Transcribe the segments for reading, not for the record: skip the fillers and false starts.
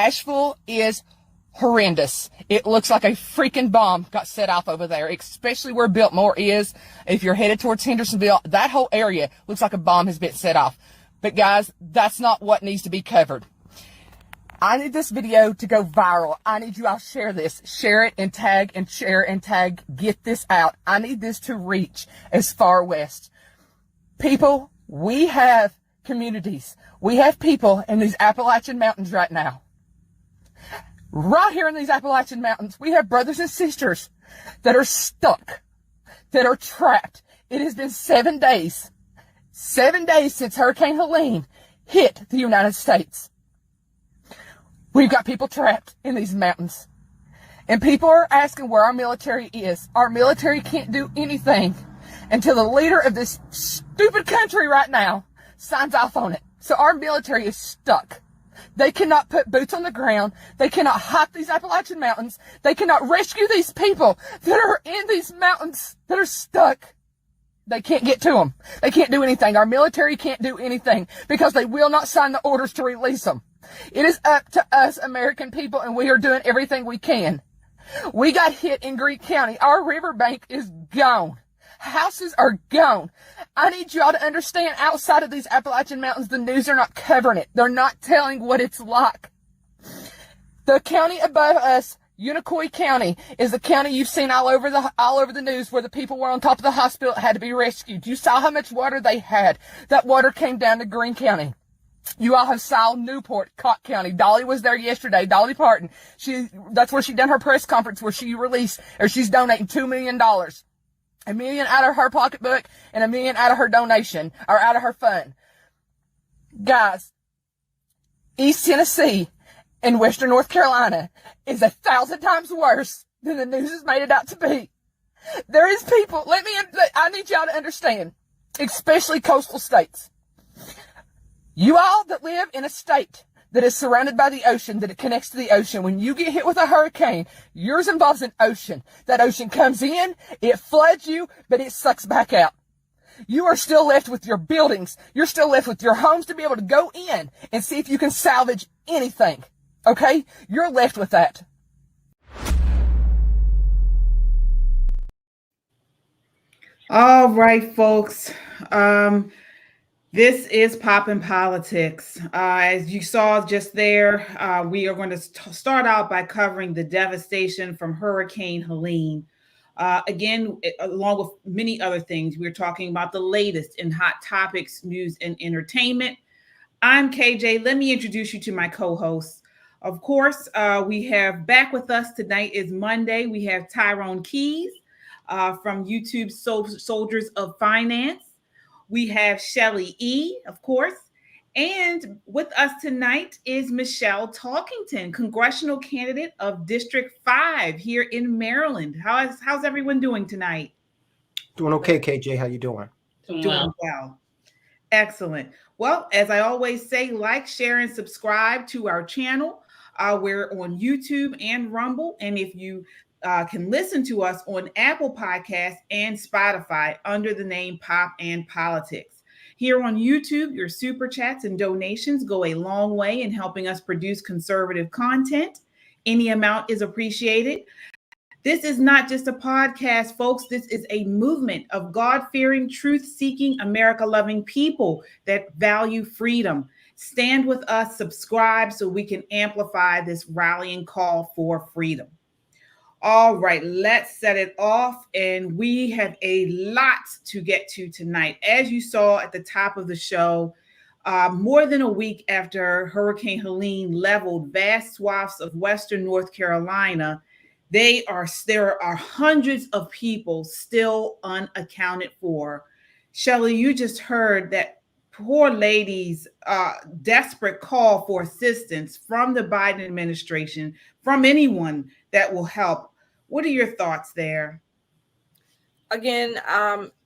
Asheville is horrendous. It looks like a freaking bomb got set off over there, especially where Biltmore is. If you're headed towards Hendersonville, that whole area looks like a bomb has been set off. But guys, that's not what needs to be covered. I need this video to go viral. I need you all to share this. Share it and tag and share and tag. Get this out. I need this to reach as far west. People, we have communities. We have people in these Appalachian Mountains right now. Right here in these Appalachian Mountains, we have brothers and sisters that are stuck, that are trapped. It has been 7 days since Hurricane Helene hit the United States. We've got people trapped in these mountains. And people are asking where our military is. Our military can't do anything until the leader of this stupid country right now signs off on it. So our military is stuck. They cannot put boots on the ground. They cannot hike these Appalachian Mountains. They cannot rescue these people that are in these mountains that are stuck. They can't get to them. They can't do anything. Our military can't do anything because they will not sign the orders to release them. It is up to us American people, and we are doing everything we can. We got hit in Greene County. Our riverbank is gone. Houses are gone. I need y'all to understand, outside of these Appalachian Mountains, the news are not covering it. They're not telling what it's like. The county above us, Unicoi County, is the county you've seen all over the news where the people were on top of the hospital, had to be rescued. You saw how much water they had. That water came down to Greene County. You all have saw Newport, Cott County. Dolly was there yesterday. Dolly Parton. That's where she done her press conference where she's donating $2 million. $1 million out of her pocketbook and $1 million out of her donation, or out of her fund. Guys, East Tennessee and Western North Carolina is 1,000 times worse than the news has made it out to be. There is people, I need y'all to understand, especially coastal states. You all that live in a state that is surrounded by the ocean, that it connects to the ocean, when you get hit with a hurricane, yours involves an ocean. That ocean comes in, it floods you, but it sucks back out. You are still left with your buildings. You're still left with your homes to be able to go in and see if you can salvage anything. Okay? You're left with that. All right, folks. This is Poppin' Politics. As you saw just there, we are going to start out by covering the devastation from Hurricane Helene. Again, along with many other things, we're talking about the latest in hot topics, news, and entertainment. I'm KJ. Let me introduce you to my co-hosts. Of course, we have back with us tonight is Monday. We have Tyrone Keys from YouTube Soldiers of Finance. We have Shelly E., of course. And with us tonight is Michelle Talkington, congressional candidate of District 5 here in Maryland. How's everyone doing tonight? Doing okay, KJ. How you doing? Doing well. Excellent. Well, as I always say, like, share, and subscribe to our channel. We're on YouTube and Rumble. And if you can listen to us on Apple Podcasts and Spotify under the name Pop and Politics. Here on YouTube, your super chats and donations go a long way in helping us produce conservative content. Any amount is appreciated. This is not just a podcast, folks. This is a movement of God-fearing, truth-seeking, America-loving people that value freedom. Stand with us, subscribe so we can amplify this rallying call for freedom. All right, let's set it off. And we have a lot to get to tonight. As you saw at the top of the show, more than a week after Hurricane Helene leveled vast swaths of Western North Carolina, there are hundreds of people still unaccounted for. Shelly, you just heard that poor lady's desperate call for assistance from the Biden administration, from anyone that will help. What are your thoughts there? Again,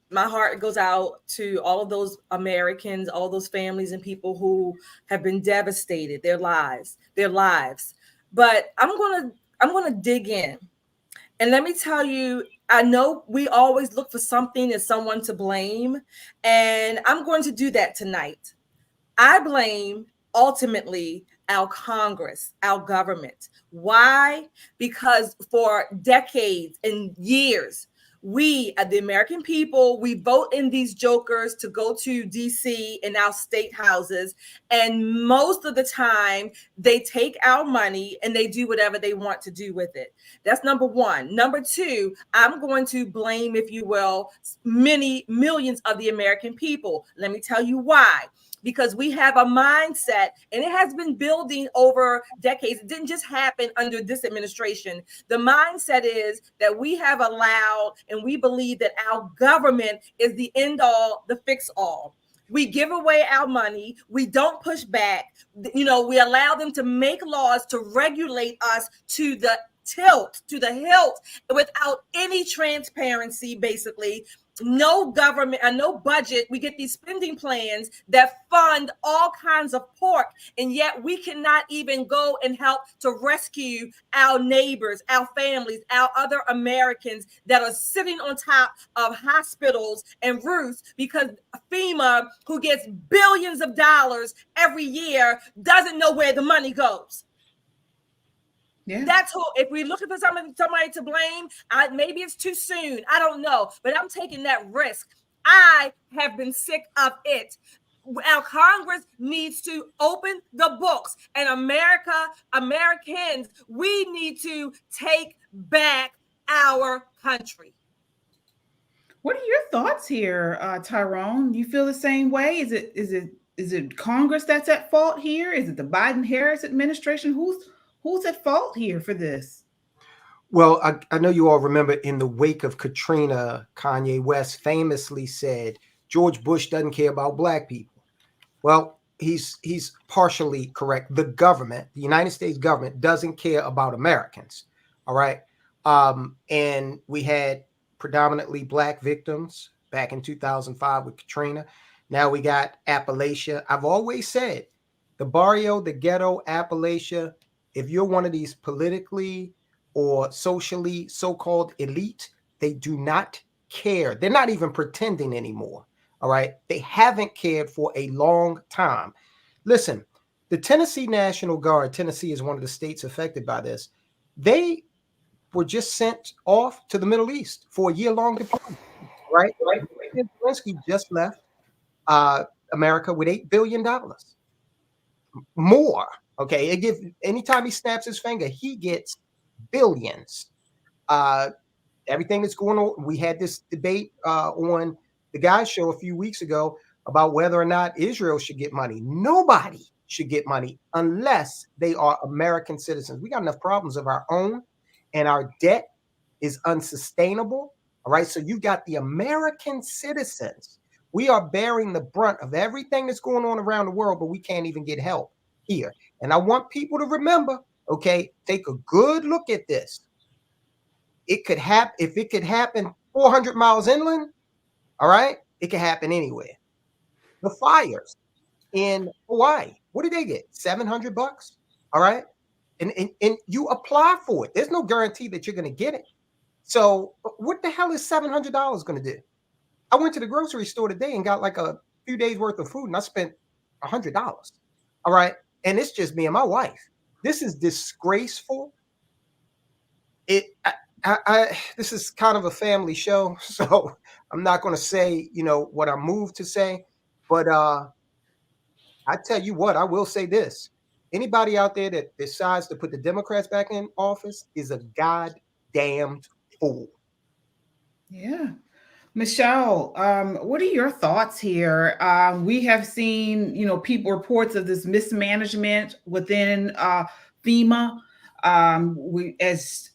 my heart goes out to all of those Americans, all those families and people who have been devastated, their lives. But I'm gonna dig in. And let me tell you, I know we always look for something and someone to blame, and I'm going to do that tonight. I blame ultimately our Congress, our government. Why? Because for decades and years, we, the American people, we vote in these jokers to go to DC in our state houses. And most of the time, they take our money and they do whatever they want to do with it. That's number one. Number two, I'm going to blame, if you will, many millions of the American people. Let me tell you why. Because we have a mindset, and it has been building over decades. It didn't just happen under this administration. The mindset is that we have allowed, and we believe that our government is the end all, the fix all. We give away our money. We don't push back. We allow them to make laws to regulate us to the hilt, without any transparency, basically. No government and no budget. We get these spending plans that fund all kinds of pork, and yet we cannot even go and help to rescue our neighbors, our families, our other Americans that are sitting on top of hospitals and roofs because FEMA, who gets billions of dollars every year, doesn't know where the money goes. Yeah. That's who, if we're looking for somebody to blame, maybe it's too soon. I don't know, but I'm taking that risk. I have been sick of it. Our Congress needs to open the books, and Americans, we need to take back our country. What are your thoughts here, Tyrone? You feel the same way? Is it Congress that's at fault here? Is it the Biden-Harris administration? Who's at fault here for this? Well, I know you all remember in the wake of Katrina, Kanye West famously said, George Bush doesn't care about black people. Well, he's partially correct. The government, the United States government, doesn't care about Americans. All right. And we had predominantly black victims back in 2005 with Katrina. Now we got Appalachia. I've always said the barrio, the ghetto, Appalachia, if you're one of these politically or socially so-called elite, they do not care. They're not even pretending anymore. All right. They haven't cared for a long time. Listen, the Tennessee National Guard, Tennessee is one of the states affected by this. They were just sent off to the Middle East for a year-long deployment. Right. Zelensky just left America with $8 billion more. Okay, anytime he snaps his finger, he gets billions. Everything that's going on. We had this debate on the Guys Show a few weeks ago about whether or not Israel should get money. Nobody should get money unless they are American citizens. We got enough problems of our own, and our debt is unsustainable. All right, so you got the American citizens. We are bearing the brunt of everything that's going on around the world, but we can't even get help here. And I want people to remember, okay, take a good look at this. It could happen. If it could happen 400 miles inland, all right, it could happen anywhere. The fires in Hawaii, what did they get? $700? All right. And you apply for it. There's no guarantee that you're going to get it. So what the hell is $700 going to do? I went to the grocery store today and got like a few days worth of food, and I spent $100. All right. And it's just me and my wife. This is disgraceful. This is kind of a family show, so I'm not going to say, what I'm moved to say, but I tell you what, I will say this. Anybody out there that decides to put the Democrats back in office is a goddamned fool. Yeah. Michelle, what are your thoughts here? We have seen, reports of this mismanagement within FEMA. As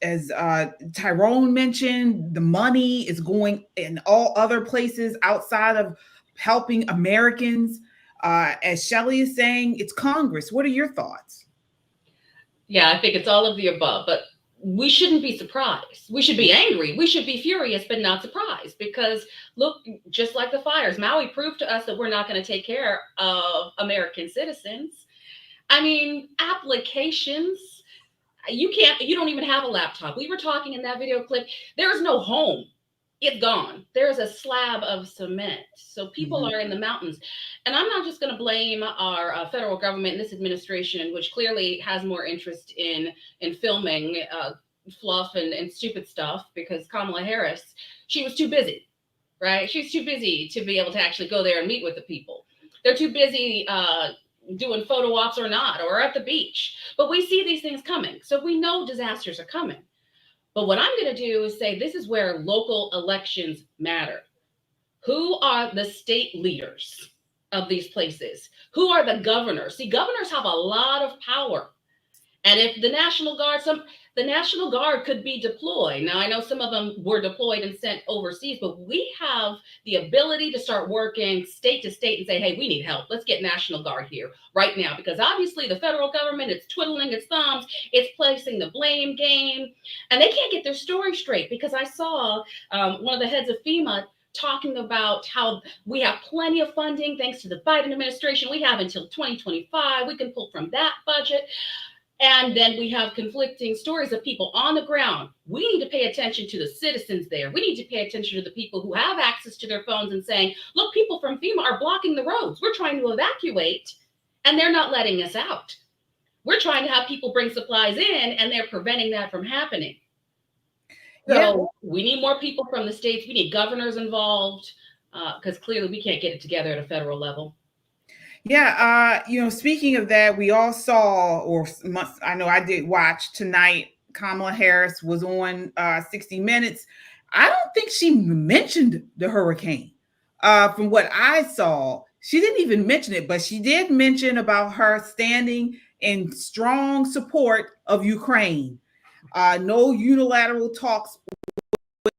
Tyrone mentioned, the money is going in all other places outside of helping Americans. As Shelley is saying, it's Congress. What are your thoughts? Yeah, I think it's all of the above, but we shouldn't be surprised. We should be angry. We should be furious, but not surprised, because look, just like the fires, Maui proved to us that we're not going to take care of American citizens. I mean, applications, you don't even have a laptop. We were talking in that video clip. There is no home it's gone. There's a slab of cement. So people are in the mountains. And I'm not just going to blame our federal government and this administration, which clearly has more interest in filming fluff and stupid stuff, because Kamala Harris, she was too busy, right? She's too busy to be able to actually go there and meet with the people. They're too busy doing photo ops or not, or at the beach. But we see these things coming. So we know disasters are coming. But what I'm going to do is say this is where local elections matter. Who are the state leaders of these places? Who are the governors? See, governors have a lot of power. And if the National Guard could be deployed. Now, I know some of them were deployed and sent overseas, but we have the ability to start working state to state and say, hey, we need help. Let's get National Guard here right now, because obviously the federal government is twiddling its thumbs. It's placing the blame game, and they can't get their story straight, because I saw one of the heads of FEMA talking about how we have plenty of funding thanks to the Biden administration. We have until 2025. We can pull from that budget. And then we have conflicting stories of people on the ground. We need to pay attention to the citizens there. We need to pay attention to the people who have access to their phones and saying, look, people from FEMA are blocking the roads. We're trying to evacuate, and they're not letting us out. We're trying to have people bring supplies in, and they're preventing that from happening. So we need more people from the states. We need governors involved, because clearly we can't get it together at a federal level. Yeah, speaking of that, we all saw, I know I did watch tonight, Kamala Harris was on 60 Minutes. I don't think she mentioned the hurricane. From what I saw, she didn't even mention it, but she did mention about her standing in strong support of Ukraine. No unilateral talks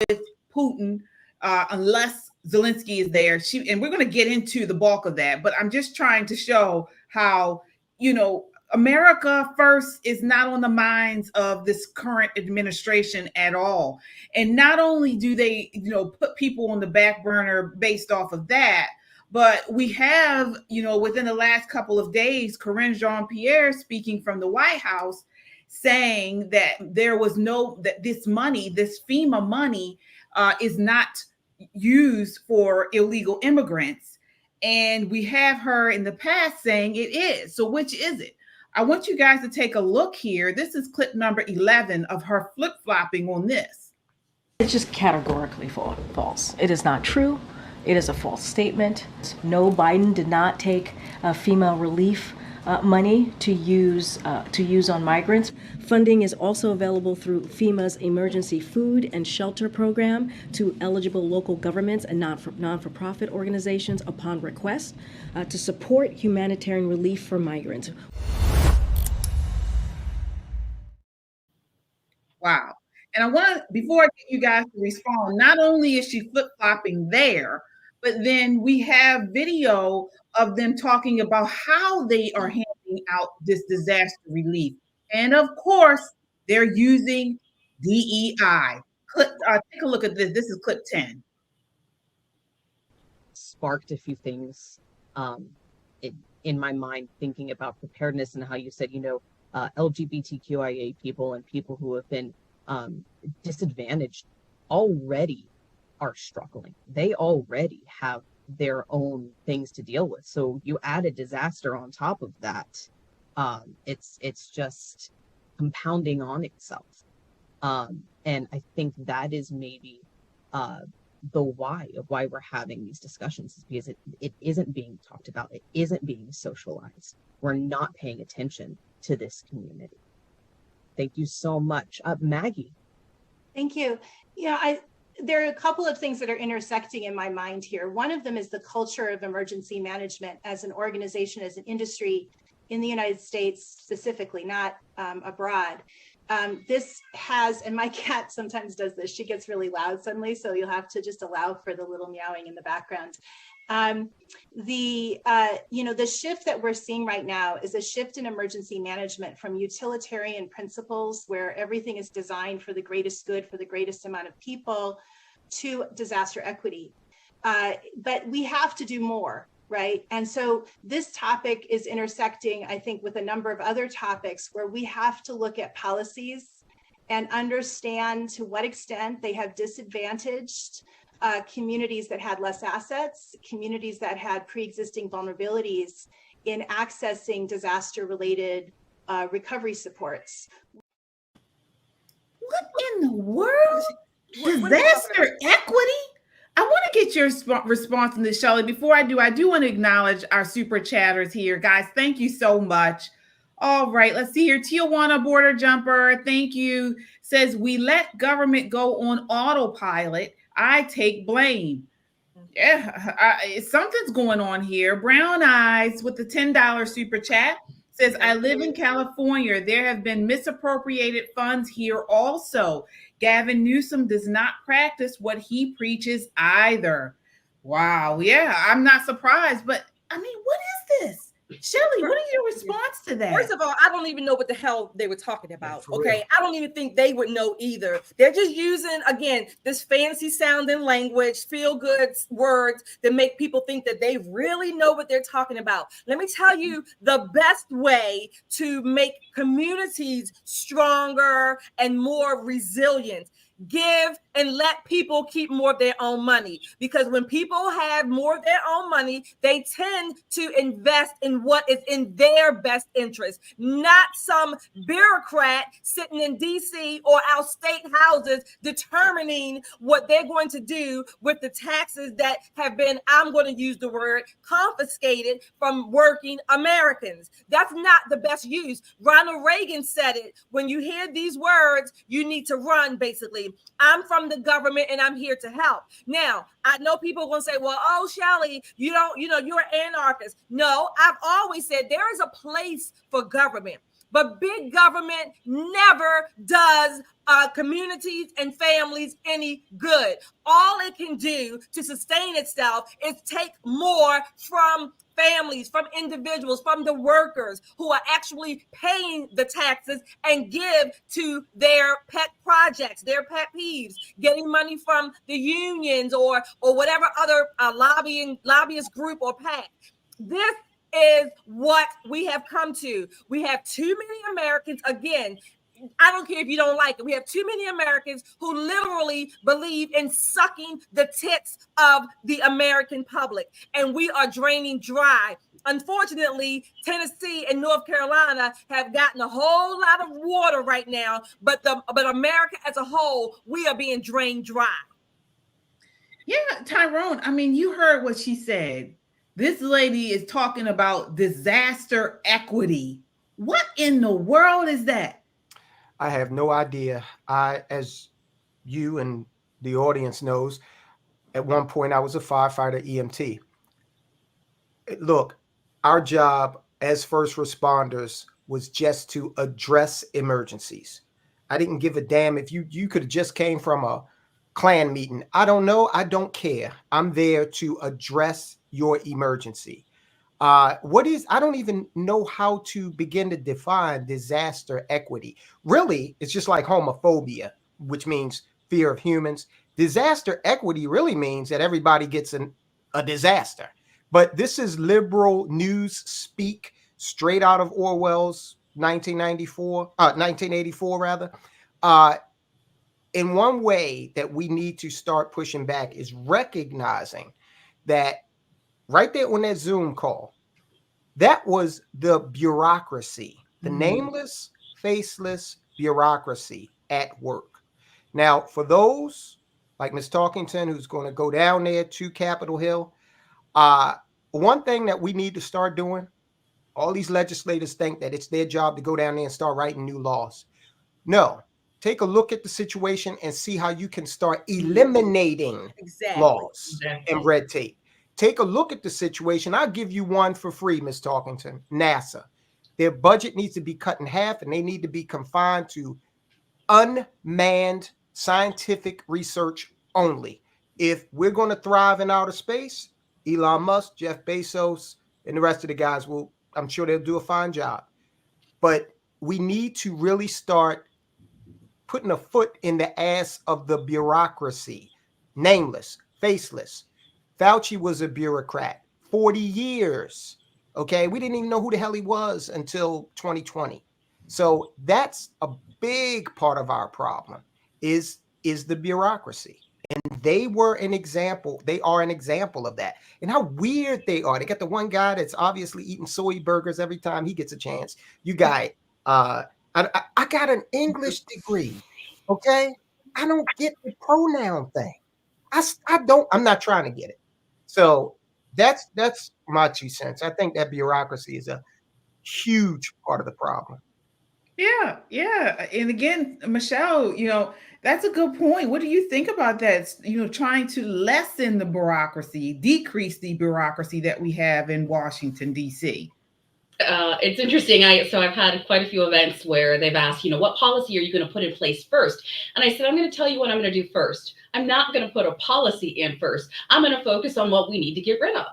with Putin unless Zelensky is there. And we're going to get into the bulk of that, but I'm just trying to show how, America first is not on the minds of this current administration at all. And not only do they, put people on the back burner based off of that, but we have, within the last couple of days, Karine Jean-Pierre speaking from the White House saying that that this money, this FEMA money is not used for illegal immigrants. And we have her in the past saying it is. So which is it? I want you guys to take a look here. This is clip number 11 of her flip-flopping on this. It's just categorically false. It is not true. It is a false statement. No, Biden did not take FEMA relief money to use on migrants. Funding is also available through FEMA's Emergency Food and Shelter Program to eligible local governments and non-for-profit organizations upon request to support humanitarian relief for migrants. Wow. And I want to, before I get you guys to respond, not only is she flip-flopping there, but then we have video of them talking about how they are handing out this disaster relief. And of course, they're using DEI. Take a look at this. This is clip 10. Sparked a few things in my mind, thinking about preparedness and how you said, LGBTQIA people and people who have been disadvantaged already are struggling. They already have their own things to deal with. So you add a disaster on top of that. It's just compounding on itself. And I think that is maybe the why we're having these discussions, is because it isn't being talked about. It isn't being socialized. We're not paying attention to this community. Thank you so much. Maggie. Thank you. There are a couple of things that are intersecting in my mind here. One of them is the culture of emergency management as an organization, as an industry in the United States specifically, not abroad. This has, and my cat sometimes does this, she gets really loud suddenly, so you'll have to just allow for the little meowing in the background. The shift that we're seeing right now is a shift in emergency management from utilitarian principles where everything is designed for the greatest good for the greatest amount of people to disaster equity. But we have to do more, right? And so this topic is intersecting, I think, with a number of other topics where we have to look at policies and understand to what extent they have disadvantaged communities that had less assets, communities that had pre-existing vulnerabilities in accessing disaster-related recovery supports. What in the world? Disaster equity? I want to get your response on this, Shelley. Before I do want to acknowledge our super chatters here. Guys, thank you so much. All right, let's see here. Tijuana Border Jumper, thank you. Says, we let government go on autopilot. I take blame. Yeah, something's going on here. Brown Eyes with the $10 super chat says, I live in California. There have been misappropriated funds here also. Gavin Newsom does not practice what he preaches either. Wow. Yeah, I'm not surprised. But I mean, what is this? Shelley, what is your response to that? First of all, I don't even know what the hell they were talking about. Okay. I don't even think they would know either. They're just using, again, this fancy sounding language, feel good words that make people think that they really know what they're talking about. Let me tell you the best way to make communities stronger and more resilient. Give and let people keep more of their own money, because when people have more of their own money, they tend to invest in what is in their best interest, not some bureaucrat sitting in DC or our state houses determining what they're going to do with the taxes that have been, I'm going to use the word, confiscated from working Americans. That's not the best use. Ronald Reagan said it. When you hear these words, you need to run, basically. I'm from the government and I'm here to help. Now, I know people are going to say, well, oh, Shelley, you're an anarchist. No, I've always said there is a place for government, but big government never does communities and families any good. All it can do to sustain itself is take more from families, from individuals, from the workers who are actually paying the taxes, and give to their pet projects, their pet peeves, getting money from the unions or whatever other lobbyist group or PAC. This is what we have come to. We have too many Americans, again, I don't care if you don't like it. We have too many Americans who literally believe in sucking the tits of the American public, and we are draining dry. Unfortunately, Tennessee and North Carolina have gotten a whole lot of water right now, but America as a whole, we are being drained dry. Yeah, Tyrone, I mean, you heard what she said. This lady is talking about disaster equity. What in the world is that? I have no idea. As you and the audience knows, at one point I was a firefighter EMT. Look, our job as first responders was just to address emergencies. I didn't give a damn if you could have just came from a Klan meeting. I don't know. I don't care. I'm there to address your emergency. I don't even know how to begin to define disaster equity. Really, it's just like homophobia, which means fear of humans. Disaster equity really means that everybody gets a disaster. But this is liberal news speak straight out of Orwell's 1984 rather. In one way that we need to start pushing back is recognizing that right there on that Zoom call, that was the bureaucracy, the nameless, faceless bureaucracy at work. Now, for those like Ms. Talkington, who's going to go down there to Capitol Hill, one thing that we need to start doing, all these legislators think that it's their job to go down there and start writing new laws. No, take a look at the situation and see how you can start eliminating laws and red tape. Take a look at the situation. I'll give you one for free, Ms. Talkington. NASA. Their budget needs to be cut in half, and they need to be confined to unmanned scientific research only. If we're going to thrive in outer space, Elon Musk, Jeff Bezos, and the rest of the guys I'm sure they'll do a fine job. But we need to really start putting a foot in the ass of the bureaucracy. Nameless, faceless. Fauci was a bureaucrat, 40 years. Okay, we didn't even know who the hell he was until 2020. So that's a big part of our problem is the bureaucracy. And they were an example. They are an example of that. And how weird they are. They got the one guy that's obviously eating soy burgers every time he gets a chance. You got, I got an English degree. Okay. I don't get the pronoun thing. I'm not trying to get it. So that's my 2 cents. I think that bureaucracy is a huge part of the problem. Yeah, yeah. And again, Michelle, that's a good point. What do you think about that? Trying to lessen the bureaucracy, decrease the bureaucracy that we have in Washington, D.C. It's interesting. I've had quite a few events where they've asked, what policy are you going to put in place first? And I said, I'm going to tell you what I'm going to do first. I'm not going to put a policy in first. I'm going to focus on what we need to get rid of.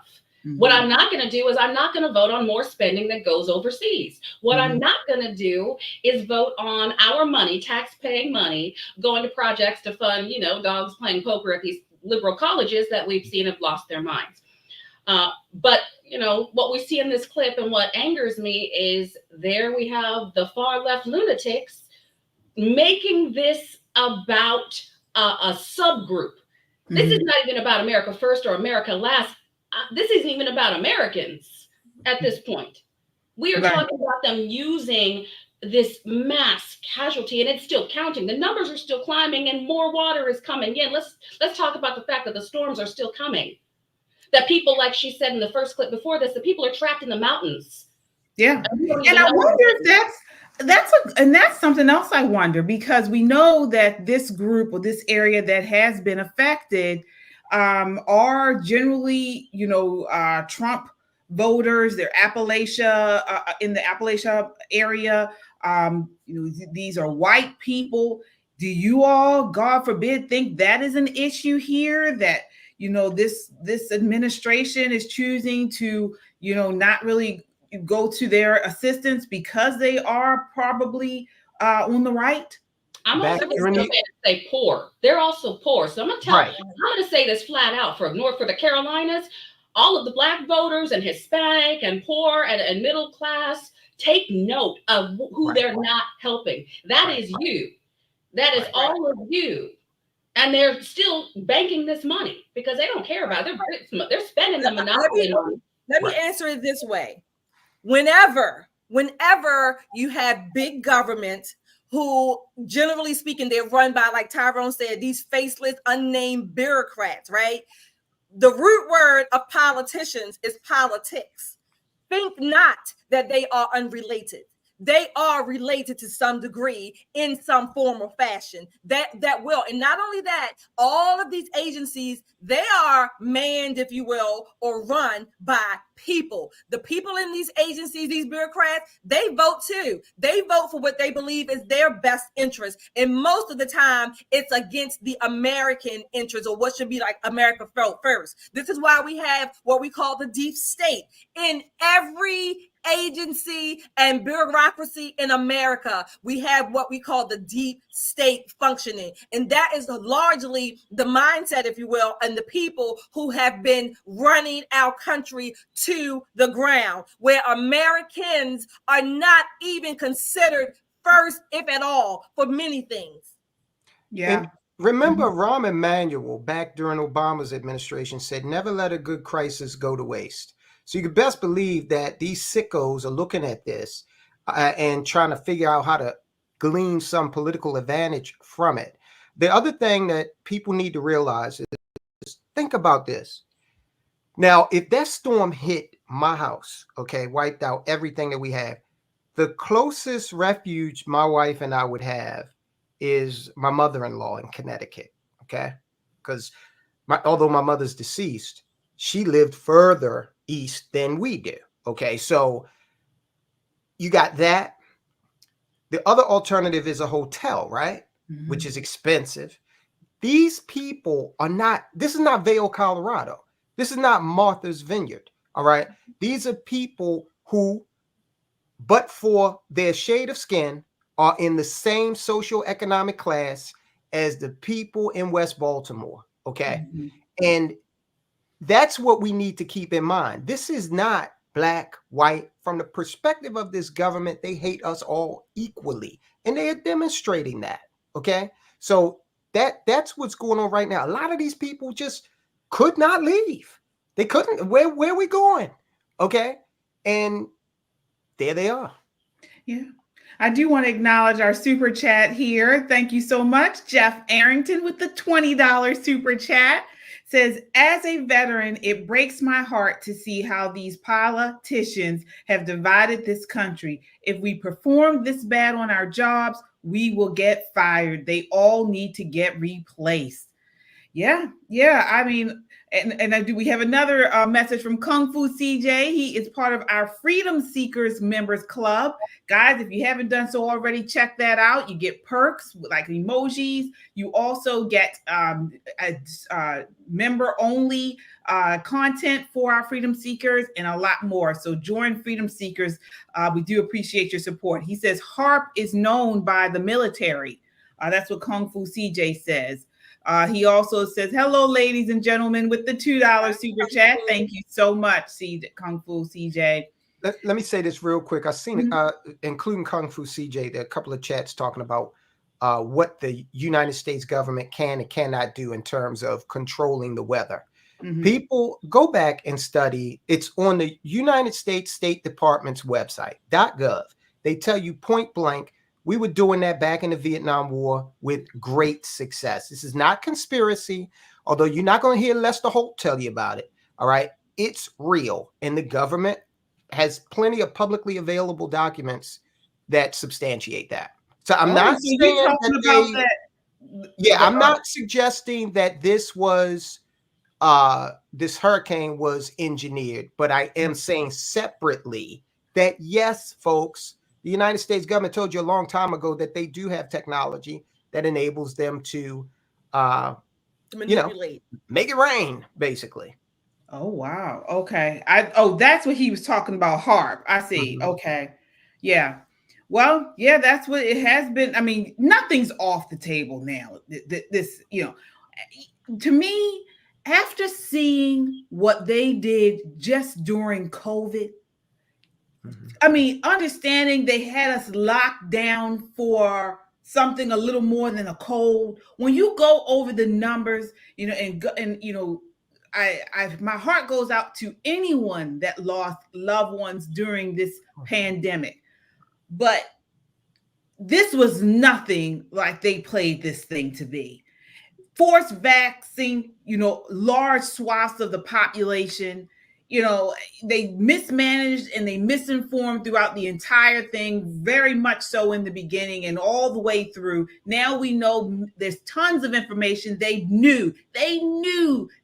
Mm-hmm. What I'm not going to do is I'm not going to vote on more spending that goes overseas. What I'm not going to do is vote on our money, tax-paying money, going to projects to fund, dogs playing poker at these liberal colleges that we've seen have lost their minds. But what we see in this clip and what angers me is there we have the far left lunatics making this about a subgroup. Mm-hmm. This is not even about America first or America last. This isn't even about Americans at this point. We are talking about them using this mass casualty, and it's still counting. The numbers are still climbing, and more water is coming in. Let's talk about the fact that the storms are still coming. That people, like she said in the first clip before this, the people are trapped in the mountains. Yeah, and I wonder if that's something else I wonder, because we know that this group or this area that has been affected are generally, Trump voters. They're Appalachia, in the Appalachia area. These are white people. Do you all, God forbid, think that is an issue here? That this administration is choosing to, not really go to their assistance because they are probably on the right? I'm also going to say poor. They're also poor. So I'm going to say this flat out for the Carolinas, all of the Black voters and Hispanic and poor and middle class, take note of who they're not helping. That is you. That is all of you. And they're still banking this money because they don't care about it. They're spending the monopoly money. Let me answer it this way. Whenever you have big government who, generally speaking, they're run by, like Tyrone said, these faceless, unnamed bureaucrats, right? The root word of politicians is politics. Think not that they are unrelated. They are related to some degree in some form or fashion. That will. And not only that, all of these agencies, they are manned, if you will, or run by people. The people in these agencies, these bureaucrats, they vote too. They vote for what they believe is their best interest. And most of the time, it's against the American interest, or what should be like America first. This is why we have what we call the deep state. In every agency and bureaucracy in America, we have what we call the deep state functioning. And that is largely the mindset, if you will, and the people who have been running our country to the ground, where Americans are not even considered first, if at all, for many things. Yeah. And remember, Rahm Emanuel, back during Obama's administration, said, never let a good crisis go to waste. So you can best believe that these sickos are looking at this and trying to figure out how to glean some political advantage from it. The other thing that people need to realize is think about this. Now, if that storm hit my house, wiped out everything that we have, the closest refuge my wife and I would have is my mother-in-law in Connecticut, because although my mother's deceased, she lived further east than we do. So you got that. The other alternative is a hotel, right? Mm-hmm. Which is expensive. These people are not, this is not Vail, Colorado. This is not Martha's Vineyard. All right. These are people who, but for their shade of skin, are in the same socioeconomic class as the people in West Baltimore. Mm-hmm. And that's what we need to keep in mind. This is not black, white. From the perspective of this government, they hate us all equally. And they are demonstrating that. Okay. So that's what's going on right now. A lot of these people just could not leave. They couldn't. Where are we going? Okay. And there they are. Yeah. I do want to acknowledge our super chat here. Thank you so much. Jeff Arrington with the $20 super chat says, as a veteran, it breaks my heart to see how these politicians have divided this country. If we perform this bad on our jobs, we will get fired. They all need to get replaced. Yeah. I mean, and we have another message from Kung Fu CJ. He is part of our Freedom Seekers Members Club. Guys, if you haven't done so already, check that out. You get perks like emojis. You also get member-only content for our Freedom Seekers and a lot more. So join Freedom Seekers. We do appreciate your support. He says HARP is known by the military. That's what Kung Fu CJ says. He also says, hello, ladies and gentlemen, with the $2 super chat. Thank you so much, Kung Fu CJ. Let me say this real quick. I've seen it, including Kung Fu CJ, there are a couple of chats talking about what the United States government can and cannot do in terms of controlling the weather. Mm-hmm. People go back and study. It's on the United States State Department's website, .gov. They tell you point blank, we were doing that back in the Vietnam War with great success. This is not conspiracy, although you're not going to hear Lester Holt tell you about it. All right. It's real. And the government has plenty of publicly available documents that substantiate that. So I'm not saying I'm not suggesting that this was this hurricane was engineered, but I am saying separately that yes, folks, the United States government told you a long time ago that they do have technology that enables them to, manipulate, make it rain, basically. Oh, wow. Okay. That's what he was talking about. HARP. I see. Mm-hmm. Okay. Yeah. Well, yeah, that's what it has been. I mean, nothing's off the table now. This, to me, after seeing what they did just during COVID, I mean, understanding they had us locked down for something a little more than a cold. When you go over the numbers, my heart goes out to anyone that lost loved ones during this pandemic. But this was nothing like they played this thing to be. Forced vaccine, large swaths of the population. They mismanaged and they misinformed throughout the entire thing, very much so in the beginning and all the way through. Now we know there's tons of information. They knew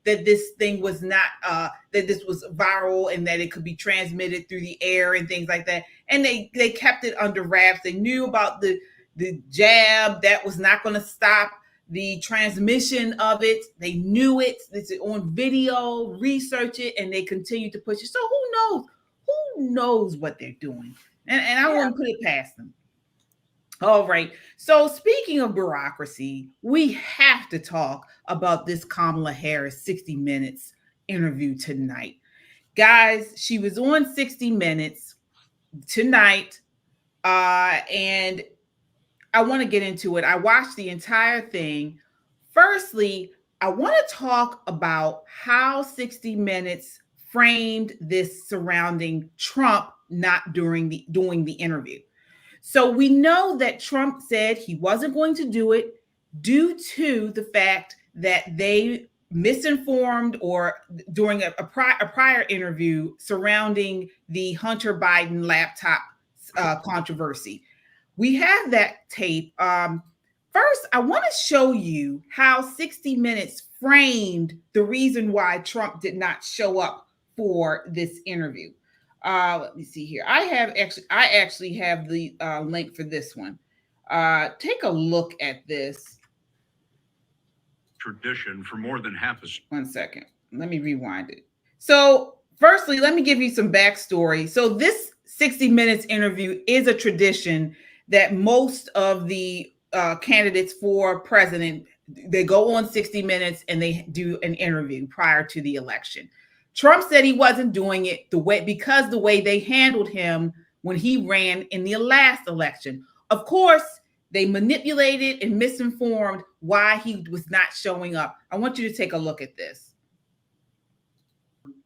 that this thing was not, that this was viral and that it could be transmitted through the air and things like that. And they kept it under wraps. They knew about the jab that was not going to stop the transmission of it. They knew it. It's on video, research it, and they continue to push it. So who knows what they're doing? And I won't put it past them. All right. So speaking of bureaucracy, we have to talk about this Kamala Harris 60 Minutes interview tonight. Guys, she was on 60 Minutes tonight, and I want to get into it. I watched the entire thing. Firstly, I want to talk about how 60 Minutes framed this surrounding Trump not doing the interview. So we know that Trump said he wasn't going to do it due to the fact that they misinformed or during a prior interview surrounding the Hunter Biden laptop controversy. We have that tape. First, I want to show you how 60 Minutes framed the reason why Trump did not show up for this interview. Let me see here. I actually have the link for this one. Take a look at this. Tradition for more than half a... 1 second. Let me rewind it. So firstly, let me give you some backstory. So this 60 Minutes interview is a tradition that most of the candidates for president, they go on 60 Minutes and they do an interview prior to the election. Trump said he wasn't doing it the way they handled him when he ran in the last election. Of course, they manipulated and misinformed why he was not showing up. I want you to take a look at this.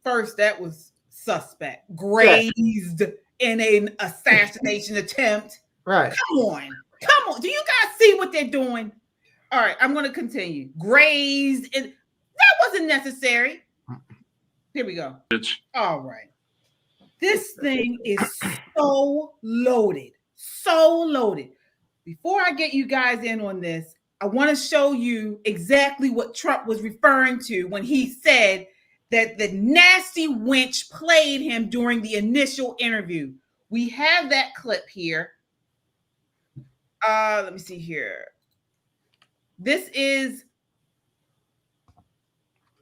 First, that was suspect, grazed in an assassination attempt. Right. Come on. Do you guys see what they're doing? All right, I'm going to continue. Grazed, and that wasn't necessary. Here we go. All right. This thing is so loaded. So loaded. Before I get you guys in on this, I want to show you exactly what Trump was referring to when he said that the nasty wench played him during the initial interview. We have that clip here. Let me see here. This is,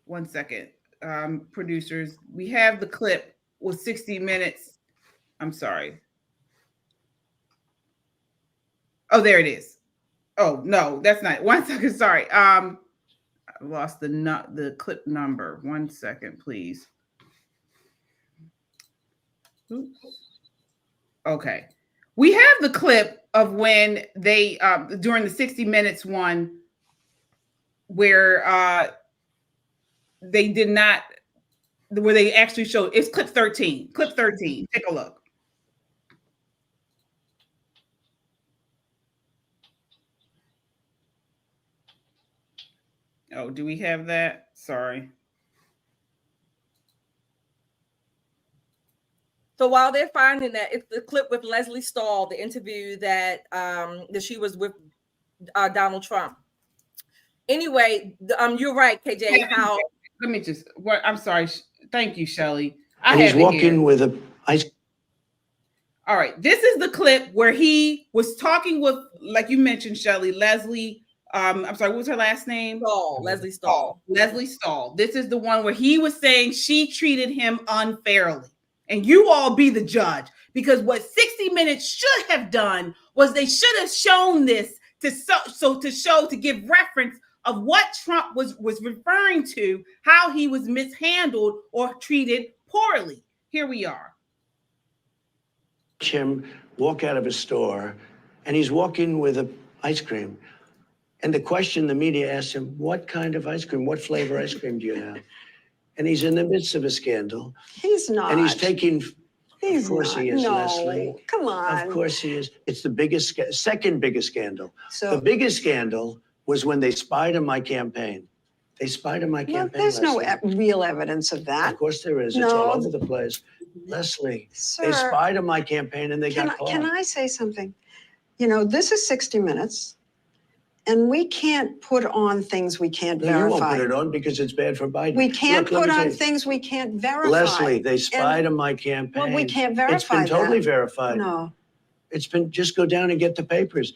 one second, producers. We have the clip with 60 Minutes. I'm sorry. Oh, there it is. Oh, no, that's not. 1 second, sorry. I lost the clip number. 1 second, please. Oops. Okay. We have the clip of when they, during the 60 Minutes one, where they did not, where they actually showed, it's clip 13. Clip 13. Take a look. Oh, do we have that? Sorry. So while they're finding that, it's the clip with Leslie Stahl, the interview that she was with Donald Trump. Anyway, you're right, KJ. How? Let me just. What? I'm sorry. Thank you, Shelley. He's walking with a ice. All right. This is the clip where he was talking with, like you mentioned, Shelley, Leslie. I'm sorry, what was her last name? Leslie Stahl. Leslie Stahl. This is the one where he was saying she treated him unfairly. And you all be the judge, because what 60 Minutes should have done was they should have shown this to give reference of what Trump was referring to, how he was mishandled or treated poorly. Here we are. Him walk out of a store, and he's walking with a ice cream. And the question the media asked him, what kind of ice cream, what flavor ice cream do you have? And he's in the midst of a scandal. He's not. And he's taking, He's of course not. he is, No. Leslie. Come on. Of course he is. It's the biggest, second biggest scandal. So the biggest scandal was when they spied on my campaign. They spied on my campaign. There's no Leslie. real evidence of that. Of course there is. No. It's all over the place. Leslie, Sir, they spied on my campaign and they got caught. Can I say something? You know, this is 60 Minutes. And we can't put on things we can't verify. You won't put it on because it's bad for Biden. We can't Look, put on things we can't verify. Leslie, they spied on my campaign. Well, we can't verify It's been totally that. verified. No. It's been, just go down and get the papers.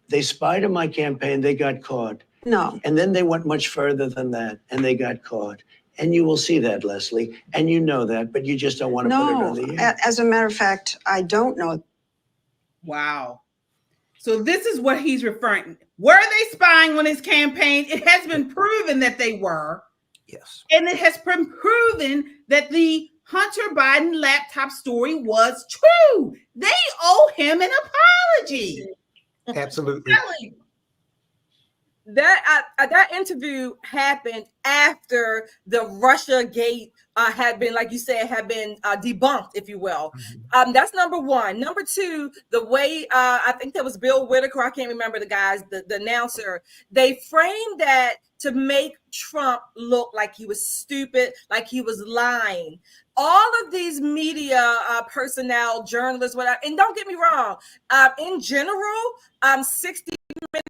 They spied on my campaign, they got caught. No. And then they went much further than that, and they got caught. And you will see that, Leslie, and you know that, but you just don't want to put it on the air. As a matter of fact, I don't know. Wow. So this is what he's referring. Were they spying on his campaign? It has been proven that they were. Yes. And it has been proven that the Hunter Biden laptop story was true. They owe him an apology. Absolutely. That interview happened after the Russia gate had been, like you said, debunked, if you will. That's number one. Number two, the way I think that was Bill Whitaker, I can't remember the guys, the announcer, they framed that to make Trump look like he was stupid, like he was lying. All of these media personnel, journalists, whatever, and don't get me wrong, in general, 60 Minutes,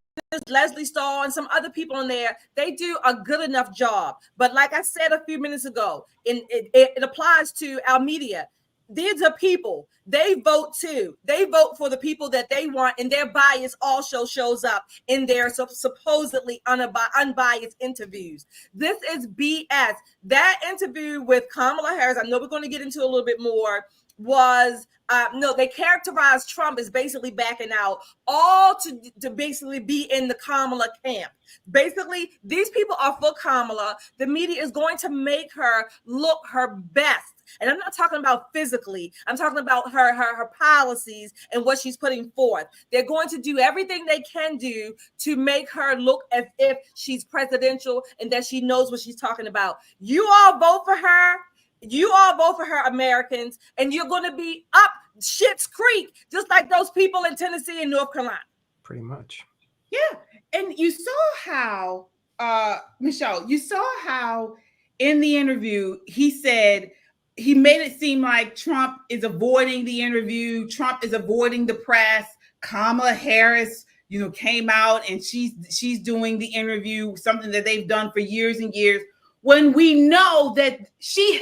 Leslie Stahl, and some other people in there, they do a good enough job. But like I said a few minutes ago, it applies to our media. These are people. They vote too. They vote for the people that they want, and their bias also shows up in their supposedly unbiased interviews. This is BS. That interview with Kamala Harris, I know we're going to get into a little bit more. was no, they characterized Trump as basically backing out, all to basically be in the Kamala camp. Basically, these people are for Kamala. The media is going to make her look her best. And I'm not talking about physically. I'm talking about her policies and what she's putting forth. They're going to do everything they can do to make her look as if she's presidential and that she knows what she's talking about. You all vote for her. You all vote for her, Americans, and you're going to be up Schitt's Creek, just like those people in Tennessee and North Carolina. Pretty much. Yeah. And you saw how, Michelle, you saw how in the interview, he said, he made it seem like Trump is avoiding the interview. Trump is avoiding the press. Kamala Harris, came out and she's doing the interview, something that they've done for years and years. When we know that she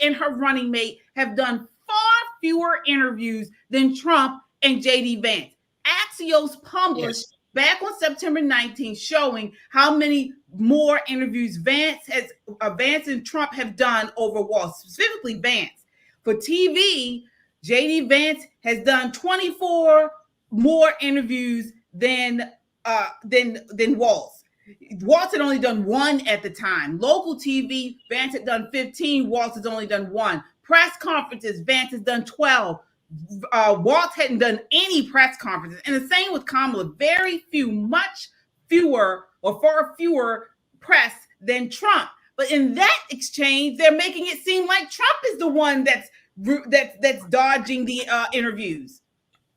and her running mate have done far fewer interviews than Trump and JD Vance. Axios published back on September 19th showing how many more interviews Vance and Trump have done over Wall, specifically Vance. For TV, JD Vance has done 24 more interviews than Waltz. Waltz had only done one at the time. Local TV, Vance had done 15. Waltz has only done one. Press conferences, Vance has done 12. Waltz hadn't done any press conferences. And the same with Kamala. Much fewer or far fewer press than Trump. But in that exchange, they're making it seem like Trump is the one that's dodging the interviews.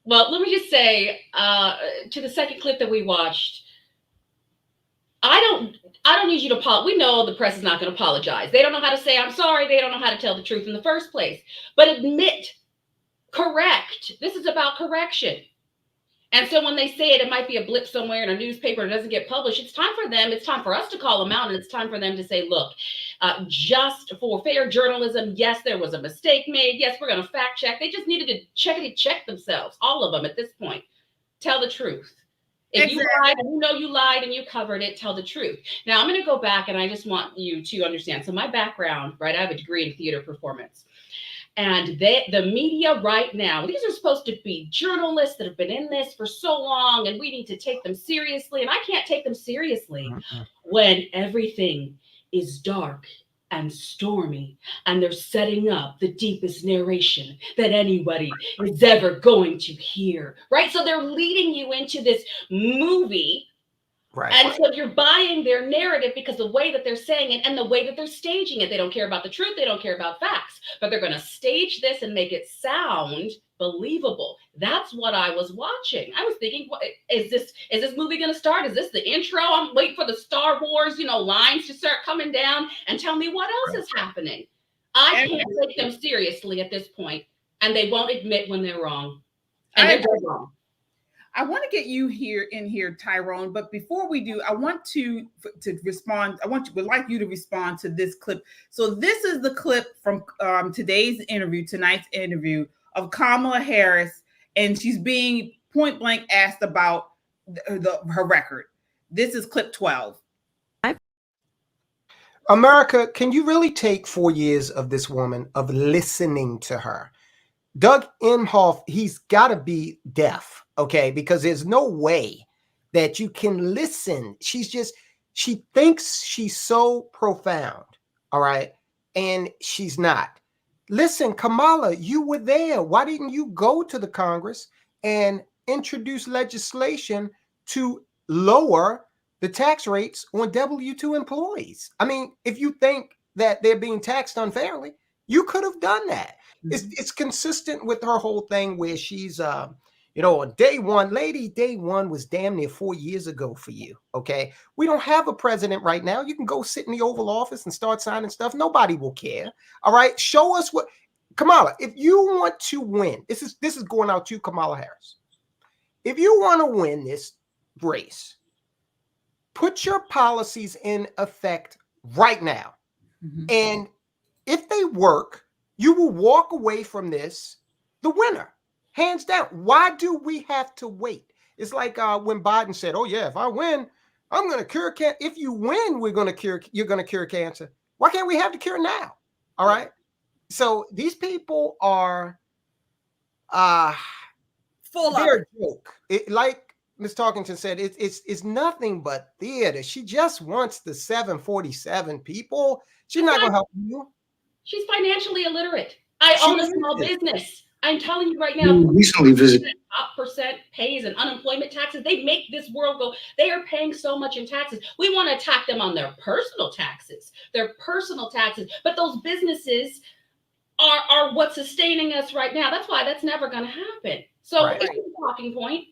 Well, let me just say to the second clip that we watched, I don't need you to apologize. We know the press is not going to apologize. They don't know how to say I'm sorry. They don't know how to tell the truth in the first place. But correct. This is about correction. And so when they say it might be a blip somewhere in a newspaper and it doesn't get published. It's time for us to call them out, and it's time for them to say, look, just for fair journalism, yes, there was a mistake made. Yes, we're going to fact check. They just needed to check themselves, all of them at this point. Tell the truth. If you lied and you lied and you covered it, tell the truth. Now, I'm going to go back and I just want you to understand. So my background, right, I have a degree in theater performance. And the media right now, these are supposed to be journalists that have been in this for so long, and we need to take them seriously. And I can't take them seriously when everything is dark and stormy, and they're setting up the deepest narration that anybody is ever going to hear, right? So they're leading you into this movie. Right. And so you're buying their narrative because the way that they're saying it and the way that they're staging it, they don't care about the truth. They don't care about facts, but they're going to stage this and make it sound believable. That's what I was watching. I was thinking, what is this movie going to start? Is this the intro? I'm waiting for the Star Wars, lines to start coming down and tell me what else is happening. I can't take them seriously at this point, and they won't admit when they're wrong. And they're wrong. I want to get you in here, Tyrone. But before we do, I want to respond. Would like you to respond to this clip. So this is the clip from tonight's interview of Kamala Harris, and she's being point blank asked about her record. This is clip 12. America, can you really take 4 years of this woman, of listening to her? Doug Emhoff, he's got to be deaf, okay? Because there's no way that you can listen. She thinks she's so profound, all right? And she's not. Listen, Kamala, you were there. Why didn't you go to the Congress and introduce legislation to lower the tax rates on W-2 employees? I mean, if you think that they're being taxed unfairly, you could have done that. It's consistent with her whole thing where she's, day one was damn near 4 years ago for you, okay? We don't have a president right now. You can go sit in the Oval Office and start signing stuff. Nobody will care, all right? Show us what, Kamala, if you want to win, this is going out to Kamala Harris. If you want to win this race, put your policies in effect right now. And if they work, you will walk away from this the winner, hands down. Why do we have to wait? It's like when Biden said, "Oh yeah, if I win, I'm going to cure cancer." If you win, you're going to cure cancer. Why can't we have the cure now? All right. So these people are Full of they're it. a joke. Like Ms. Talkington said, it's nothing but theater. She just wants the 747 people. She's not gonna help you. She's financially illiterate. I She own a is. small business. I'm telling you right now, You recently visited. top percent pays and unemployment taxes. They make this world go. They are paying so much in taxes. We want to attack them on their personal taxes, but those businesses are what's sustaining us right now. That's why that's never going to happen. So Right. it's a talking point.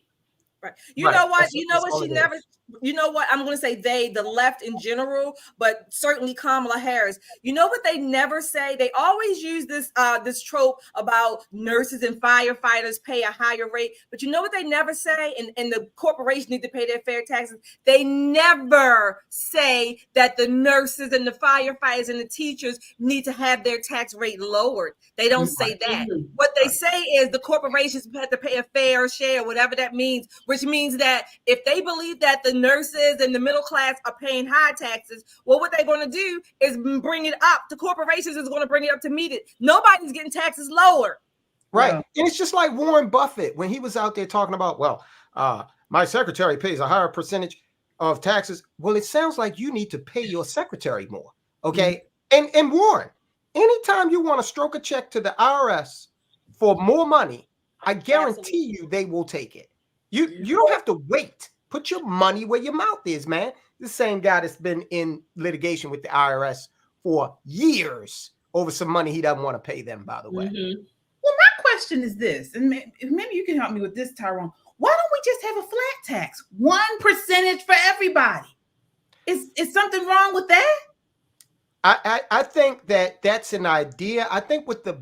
Right. You Right. know what? That's- You know that's what? all She it never. is. You know what? I'm going to say they, the left in general, but certainly Kamala Harris. You know what they never say? They always use this trope about nurses and firefighters pay a higher rate. But you know what they never say? And the corporations need to pay their fair taxes. They never say that the nurses and the firefighters and the teachers need to have their tax rate lowered. They don't say that. Mhm. What they say is the corporations have to pay a fair share, whatever that means, which means that if they believe that the nurses and the middle class are paying high taxes, well, what they're going to do is bring it up. The corporations is going to bring it up to meet it. Nobody's getting taxes lower. Right. Yeah. And it's just like Warren Buffett when he was out there talking about, well, my secretary pays a higher percentage of taxes. Well, it sounds like you need to pay your secretary more. Okay. And Warren, anytime you want to stroke a check to the IRS for more money, I guarantee you they will take it. You don't have to wait. Put your money where your mouth is, man. The same guy that's been in litigation with the IRS for years over some money he doesn't want to pay them, by the way. Mhm. Well, my question is this, and maybe you can help me with this, Tyrone. Why don't we just have a flat tax, 1% for everybody? Is something wrong with that? I think that's an idea. I think what the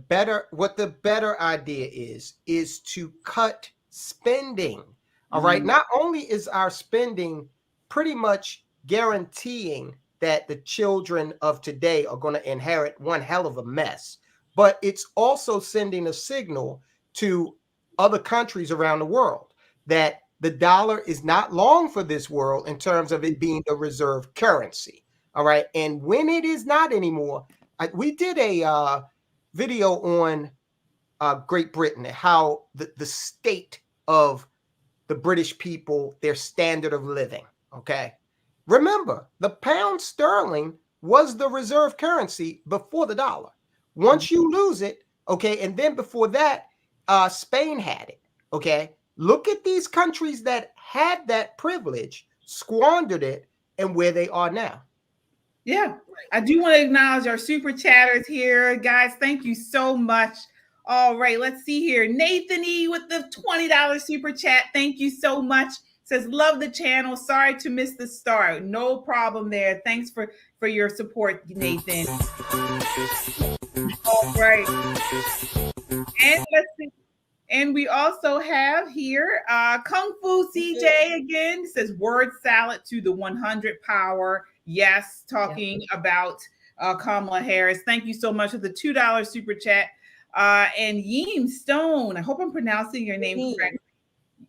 better idea is to cut spending. All right. Not only is our spending pretty much guaranteeing that the children of today are going to inherit one hell of a mess, but it's also sending a signal to other countries around the world that the dollar is not long for this world in terms of it being the reserve currency. All right. And when it is not anymore, we did a video on Great Britain and how the state of the British people, their standard of living. Okay. Remember, the pound sterling was the reserve currency before the dollar. Once you lose it, okay, and then before that, Spain had it. Okay. Look at these countries that had that privilege, squandered it, and where they are now. Yeah, I do want to acknowledge our super chatters here. Guys, thank you so much. All right, let's see here. Nathan E with the $20 super chat. Thank you so much. Says, love the channel. Sorry to miss the start. No problem there. Thanks for your support, Nathan. All right. And let's see. And we also have here Kung Fu CJ again. Says, word salad to the 100 power. Yes, talking about Kamala Harris. Thank you so much for the $2 super chat. And Yeem Stone, I hope I'm pronouncing your name correctly.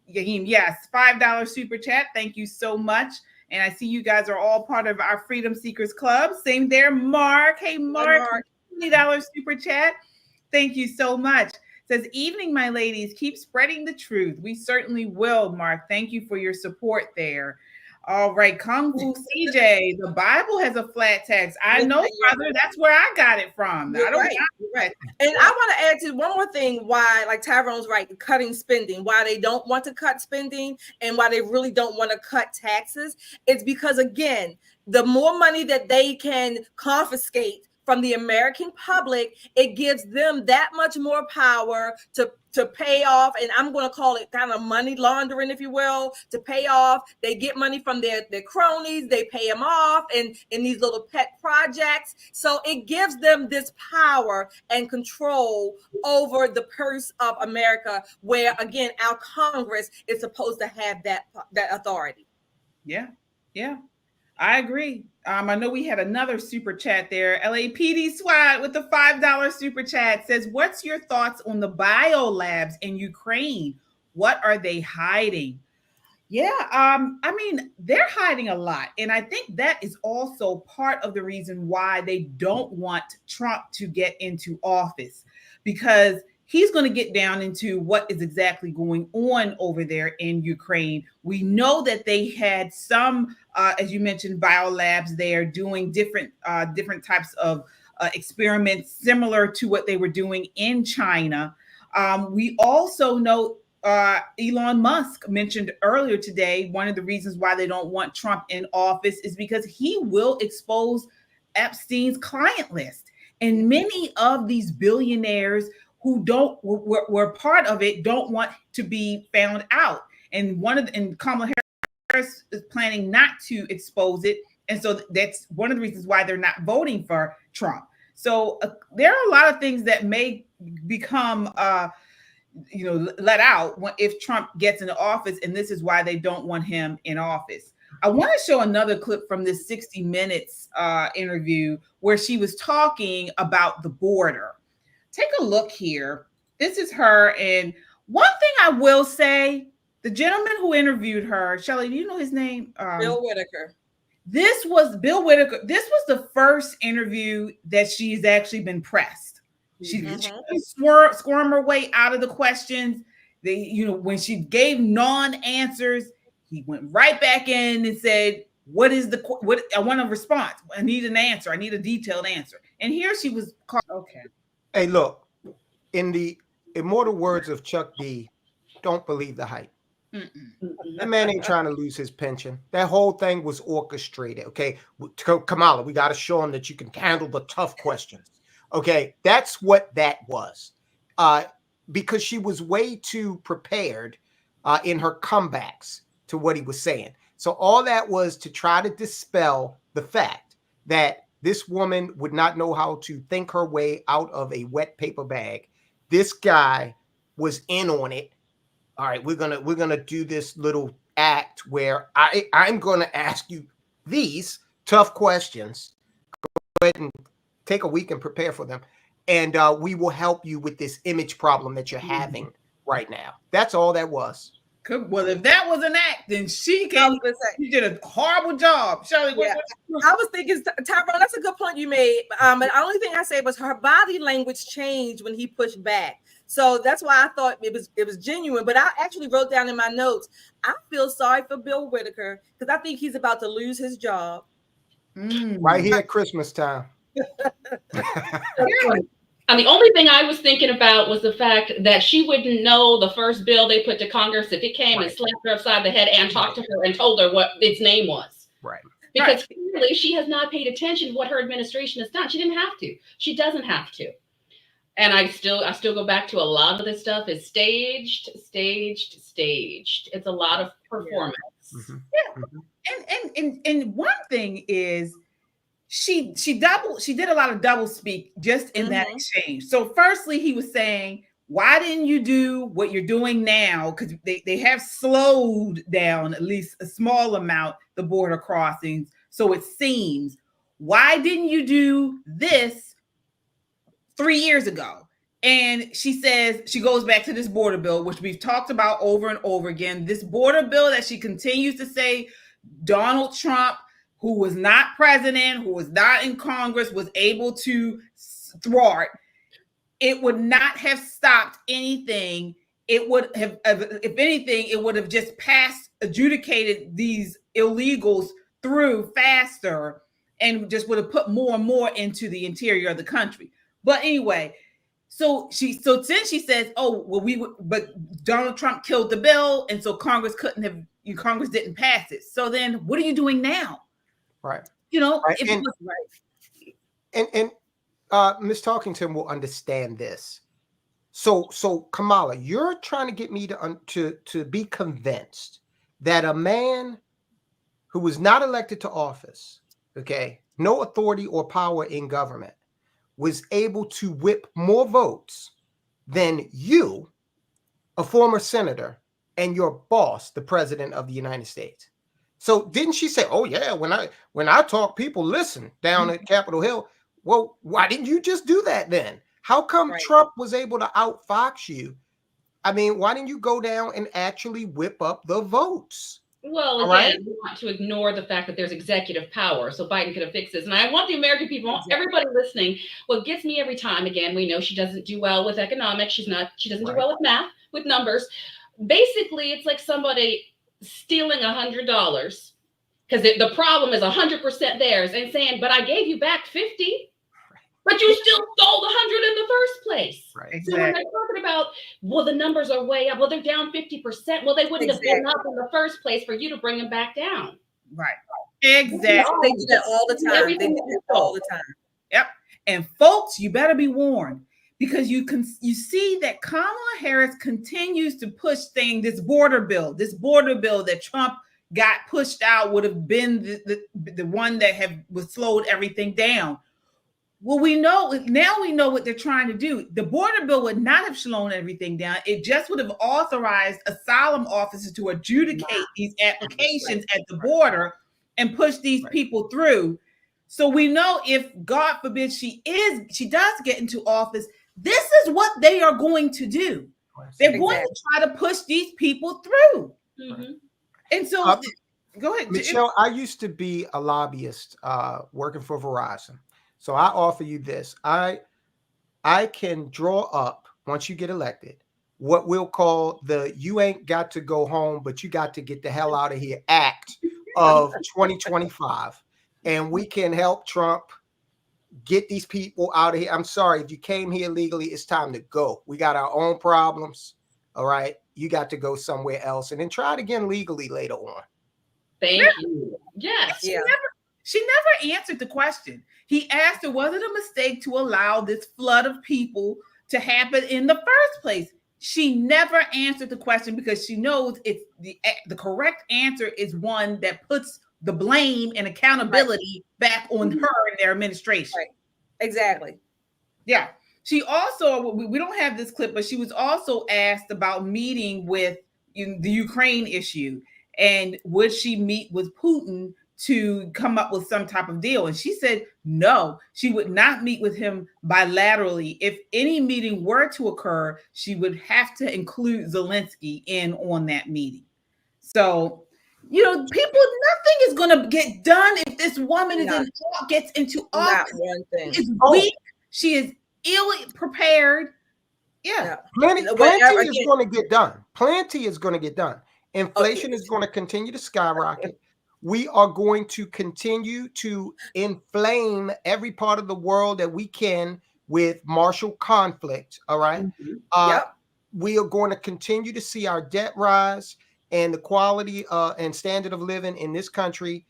Yeem, yes, $5 super chat. Thank you so much. And I see you guys are all part of our Freedom Seekers Club. Same there, Mark. Hey, Mark, $20 super chat. Thank you so much. Says, evening, my ladies. Keep spreading the truth. We certainly will, Mark. Thank you for your support there. All right, Kung Fu CJ, the Bible has a flat tax. I know, brother. That's where I got it from. You're right. And I want to add to one more thing why, like Tyrone's right, cutting spending, why they don't want to cut spending and why they really don't want to cut taxes. It's because, again, the more money that they can confiscate from the American public, it gives them that much more power to pay off, and I'm going to call it kind of money laundering, if you will, to pay off. They get money from their cronies, they pay them off in these little pet projects. So it gives them this power and control over the purse of America, where, again, our Congress is supposed to have that authority. Yeah, I agree. I know we had another super chat there. LAPD SWAT with the $5 super chat says, what's your thoughts on the biolabs in Ukraine? What are they hiding? Yeah, I mean, they're hiding a lot. And I think that is also part of the reason why they don't want Trump to get into office, because he's going to get down into what is exactly going on over there in Ukraine. We know that they had some, as you mentioned, biolabs there doing different types of experiments similar to what they were doing in China. We also know Elon Musk mentioned earlier today, one of the reasons why they don't want Trump in office is because he will expose Epstein's client list. And many of these billionaires who were part of it don't want to be found out. And Kamala Harris is planning not to expose it. And so that's one of the reasons why they're not voting for Trump. So there are a lot of things that may become let out if Trump gets into office, and this is why they don't want him in office. I want to show another clip from this 60 Minutes interview where she was talking about the border. Take a look here. This is her, and one thing I will say, the gentleman who interviewed her, Shelley, do you know his name? Bill Whitaker. This was Bill Whitaker. This was the first interview that she's actually been pressed. She squirm her way out of the questions. When she gave non-answers, he went right back in and said, what I want a response. I need an answer. I need a detailed answer. And here she was called. Okay. Hey, look, in the immortal words of Chuck D, don't believe the hype. That man ain't trying to lose his pension. That whole thing was orchestrated. Okay. Kamala, we got to show him that you can handle the tough questions. Okay, that's what that was, because she was way too prepared in her comebacks to what he was saying. So all that was to try to dispel the fact that this woman would not know how to think her way out of a wet paper bag. This guy was in on it. All right, we're gonna do this little act where I'm gonna ask you these tough questions. Go ahead and take a week and prepare for them. And we will help you with this image problem that you're having right now. That's all that was. Well, if that was an act, then she did a horrible job. Shelley, I was thinking, Tyrone, that's a good point you made. But the only thing I say was her body language changed when he pushed back. So that's why I thought it was genuine. But I actually wrote down in my notes, I feel sorry for Bill Whitaker because I think he's about to lose his job. Right here at Christmas time. And the only thing I was thinking about was the fact that she wouldn't know the first bill they put to Congress if it came and slapped her upside the head and talked to her and told her what its name was. Right. Because clearly she has not paid attention to what her administration has done. She didn't have to. She doesn't have to. And I still go back to a lot of this stuff is staged. It's a lot of performance. And one thing is she did a lot of double speak just in that exchange. So firstly, he was saying, why didn't you do what you're doing now? Because they have slowed down at least a small amount the border crossings. So it seems, why didn't you do this 3 years ago? And she says, she goes back to this border bill, which we've talked about over and over again. This border bill that she continues to say Donald Trump, who was not president, who was not in Congress, was able to thwart. It would not have stopped anything. It would have, if anything, it would have just adjudicated these illegals through faster and just would have put more and more into the interior of the country. But anyway, so then she says, oh, well, but Donald Trump killed the bill. And so Congress didn't pass it. So then what are you doing now? Right. Right. And Ms. Talkington will understand this. So Kamala, you're trying to get me to be convinced that a man who was not elected to office, okay, no authority or power in government, was able to whip more votes than you, a former senator, and your boss, the president of the United States. So didn't she say, oh yeah, when I talk, people listen down at Capitol Hill? Well, why didn't you just do that then? How come Trump was able to outfox you I mean, why didn't you go down and actually whip up the votes? Well, All again, right. we want to ignore the fact that there's executive power, so Biden could have fixed this. And I want the American people, everybody listening, what gets me every time, again, we know she doesn't do well with economics. She doesn't do well with math, with numbers. Basically, it's like somebody stealing $100 because the problem is 100% theirs and saying, but I gave you back 50. But you still stole the 100 in the first place. Right. So when they're talking about, well, the numbers are way up. Well, they're down 50%. Well, they wouldn't have been up in the first place for you to bring them back down. Right. Exactly. They do that all the time. They do that all the time. Yep. And folks, you better be warned, because you see that Kamala Harris continues to push this border bill that Trump got pushed out would have been the one that was slowed everything down. Well, we know what they're trying to do. The border bill would not have slowed everything down. It just would have authorized asylum officers to adjudicate these applications at the border and push these people through. So we know, if God forbid she does get into office, this is what they are going to do. They're going to try to push these people through. Mm-hmm. And so, go ahead, Michelle. I used to be a lobbyist working for Verizon. So I offer you this. I can draw up, once you get elected, what we'll call the "you ain't got to go home, but you got to get the hell out of here" act of 2025. And we can help Trump get these people out of here. I'm sorry, if you came here legally, it's time to go. We got our own problems. All right. You got to go somewhere else, and then try it again legally later on. Thank you. Yes. She never answered the question. He asked her, was it a mistake to allow this flood of people to happen in the first place? She never answered the question, because she knows it's the correct answer is one that puts the blame and accountability back on her and their administration. Right. Exactly. Yeah. She also, we don't have this clip, but she was also asked about meeting with the Ukraine issue, and would she meet with Putin to come up with some type of deal. And she said, no, she would not meet with him bilaterally. If any meeting were to occur, she would have to include Zelensky in on that meeting. So, people, nothing is going to get done if this woman gets into office. Not one thing. She's weak. She is ill prepared. Yeah. Plenty is going to get done. Plenty is going to get done. Inflation is going to continue to skyrocket. We are going to continue to inflame every part of the world that we can with martial conflict. All right. We are going to continue to see our debt rise, and the quality and standard of living in this country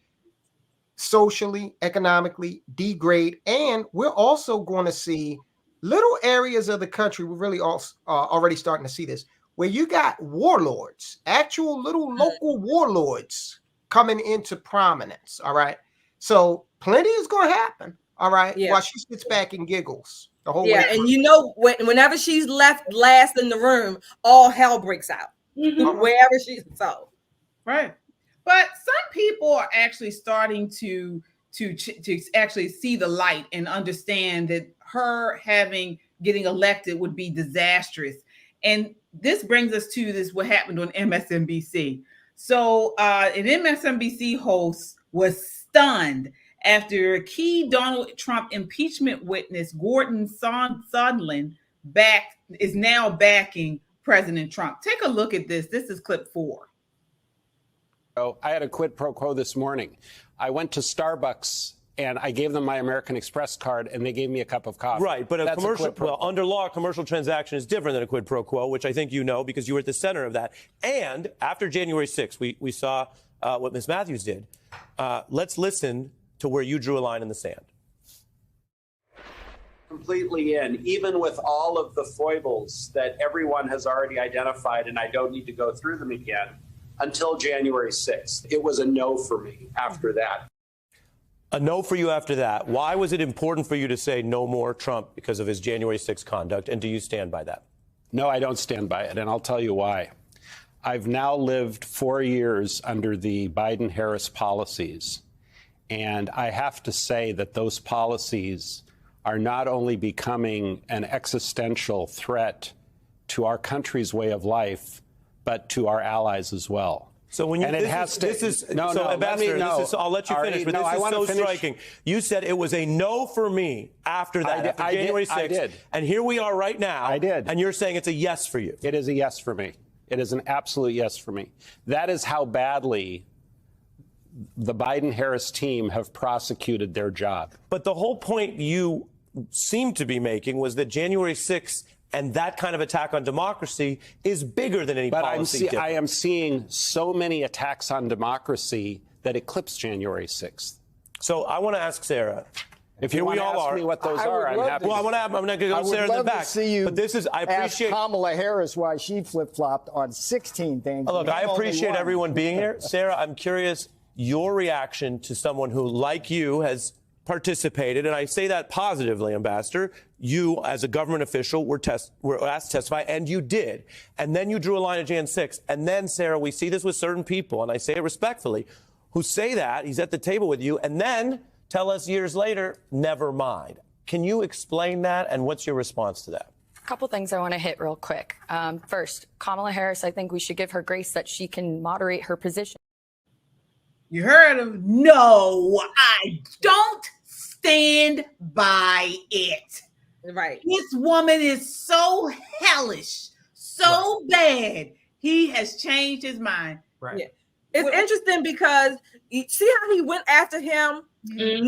socially, economically degrade. And we're also going to see little areas of the country. We're really already starting to see this, where you got warlords, actual little local warlords coming into prominence. All right. So plenty is going to happen. All right. While she sits back and giggles the whole way. And whenever she's left last in the room, all hell breaks out. Wherever she's so. Right. But some people are actually starting to actually see the light and understand that her getting elected would be disastrous. And this brings us to what happened on MSNBC. So an MSNBC host was stunned after key Donald Trump impeachment witness Gordon Sondland is now backing President Trump. Take a look at this. This is clip 4. Oh, I had a quid pro quo this morning. I went to Starbucks and I gave them my American Express card, and they gave me a cup of coffee. Right, but under law, a commercial transaction is different than a quid pro quo, which I think you know because you were at the center of that. And after January 6th, we saw what Ms. Matthews did. Let's listen to where you drew a line in the sand. Completely in, even with all of the foibles that everyone has already identified, and I don't need to go through them again, until January 6th. It was a no for me after that. A no for you after that. Why was it important for you to say no more Trump because of his January 6th conduct? And do you stand by that? No, I don't stand by it. And I'll tell you why. I've now lived 4 years under the Biden-Harris policies. And I have to say that those policies are not only becoming an existential threat to our country's way of life, but to our allies as well. So when you, and it has to. Ambassador, I'll let you finish, but this is so striking. You said it was a no for me after that, after January 6th. I did. And here we are right now. I did. And you're saying it's a yes for you. It is a yes for me. It is an absolute yes for me. That is how badly the Biden-Harris team have prosecuted their job. But the whole point you seem to be making was that January 6th and that kind of attack on democracy is bigger than any policy. I am seeing so many attacks on democracy that eclipse January 6th. So I want to ask Sarah. If you want to ask me what those are, I'm happy. Well, I'm going to go Sarah in the back. But this is, I appreciate Kamala Harris why she flip-flopped on 16 things. Look, I appreciate everyone being here. Sarah, I'm curious your reaction to someone who, like you, has participated, and I say that positively, Ambassador. You, as a government official, were asked to testify, and you did. And then you drew a line at Jan 6th. And then, Sarah, we see this with certain people, and I say it respectfully, who say that, he's at the table with you, and then tell us years later, never mind. Can you explain that, and what's your response to that? A couple things I want to hit real quick. First, Kamala Harris, I think we should give her grace that she can moderate her position. You heard him. No, I don't stand by it. Right. This woman is so hellish, so bad. He has changed his mind. Right. Yeah. It's interesting because you see how he went after him. Mm-hmm.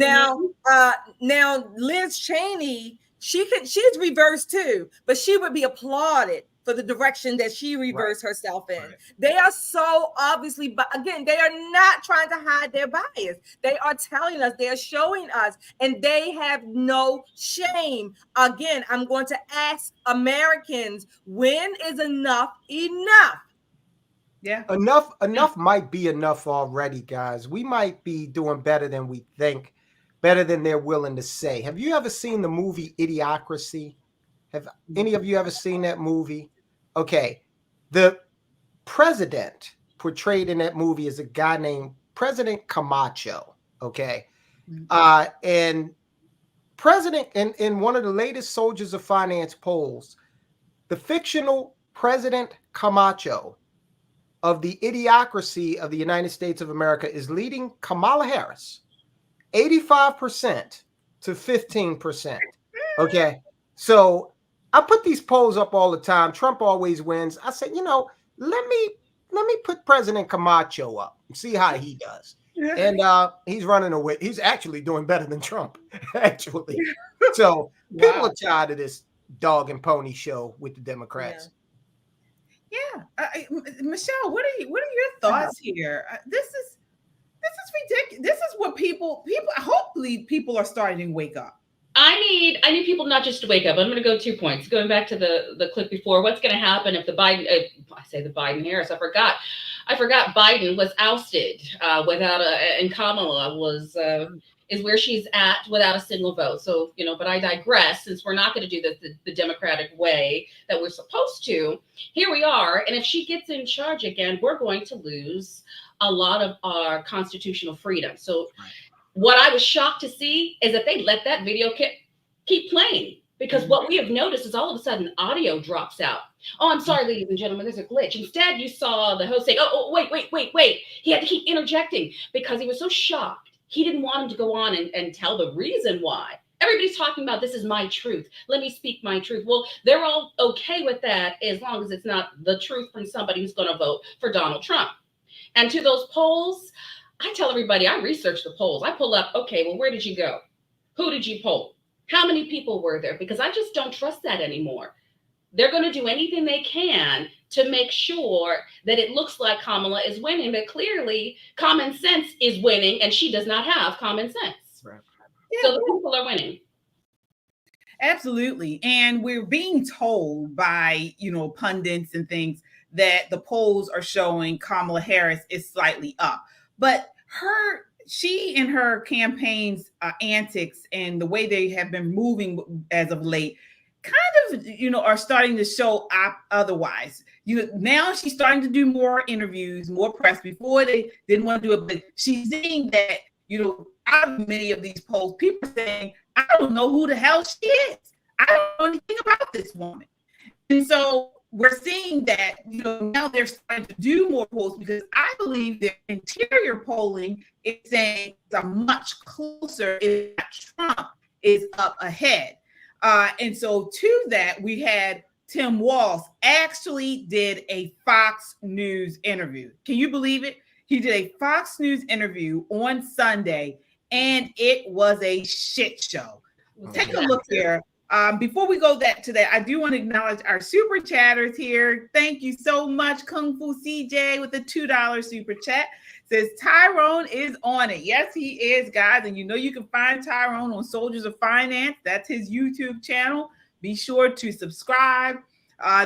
Now Liz Cheney, she's reversed too, but she would be applauded for the direction that she reversed herself in. Right. They are so obviously, but again, they are not trying to hide their bias. They are telling us, they are showing us, and they have no shame. Again, I'm going to ask Americans, when is enough enough? Yeah. Enough might be enough already, guys. We might be doing better than we think, better than they're willing to say. Have you ever seen the movie Idiocracy? Have any of you ever seen that movie? Okay, the president portrayed in that movie is a guy named President Camacho. Okay, and president in one of the latest Soldiers of Finance polls, the fictional President Camacho of the Idiocracy of the United States of America is leading Kamala Harris 85% to 15%. Okay, so I put these polls up all the time. Trump always wins. I said, let me put President Camacho up and see how he does. Yeah. And he's running away. He's actually doing better than Trump, actually. So people are tired of this dog and pony show with the Democrats. Yeah. Michelle, what are your thoughts here? This is ridiculous. This is what people hopefully people are starting to wake up. I need people not just to wake up. I'm going to go 2 points. Going back to the clip before, what's going to happen if the Biden-Harris? I forgot Biden was ousted and Kamala is where she's at without a single vote. So, but I digress, since we're not going to do the Democratic way that we're supposed to. Here we are. And if she gets in charge again, we're going to lose a lot of our constitutional freedom. So what I was shocked to see is that they let that video keep playing, because what we have noticed is all of a sudden audio drops out. Oh, I'm sorry, ladies and gentlemen, there's a glitch. Instead, you saw the host say, oh, wait. He had to keep interjecting because he was so shocked. He didn't want him to go on and tell the reason why. Everybody's talking about this is my truth. Let me speak my truth. Well, they're all okay with that as long as it's not the truth from somebody who's going to vote for Donald Trump. And to those polls, I tell everybody, I research the polls. I pull up, okay, well, where did you go? Who did you poll? How many people were there? Because I just don't trust that anymore. They're going to do anything they can to make sure that it looks like Kamala is winning, but clearly common sense is winning, and she does not have common sense. Right. Yeah. So the people are winning. Absolutely. And we're being told by, pundits and things that the polls are showing Kamala Harris is slightly up. But she and her campaign's antics and the way they have been moving as of late kind of, are starting to show otherwise. Now she's starting to do more interviews, more press. Before they didn't want to do it, but she's seeing that, out of many of these polls, people are saying, I don't know who the hell she is. I don't know anything about this woman. And so we're seeing that, you know, now they're starting to do more polls, because I believe their interior polling is saying it's a much closer if Trump is up ahead. And so to that, we had Tim Walz actually did a Fox News interview. Can you believe it? He did a Fox News interview on Sunday, and it was a shit show. Take a look here. Before we go to that, I do want to acknowledge our super chatters here. Thank you so much, Kung Fu CJ with the $2 super chat. Says Tyrone is on it. Yes, he is, guys. And you know you can find Tyrone on Soldiers of Finance. That's his YouTube channel. Be sure to subscribe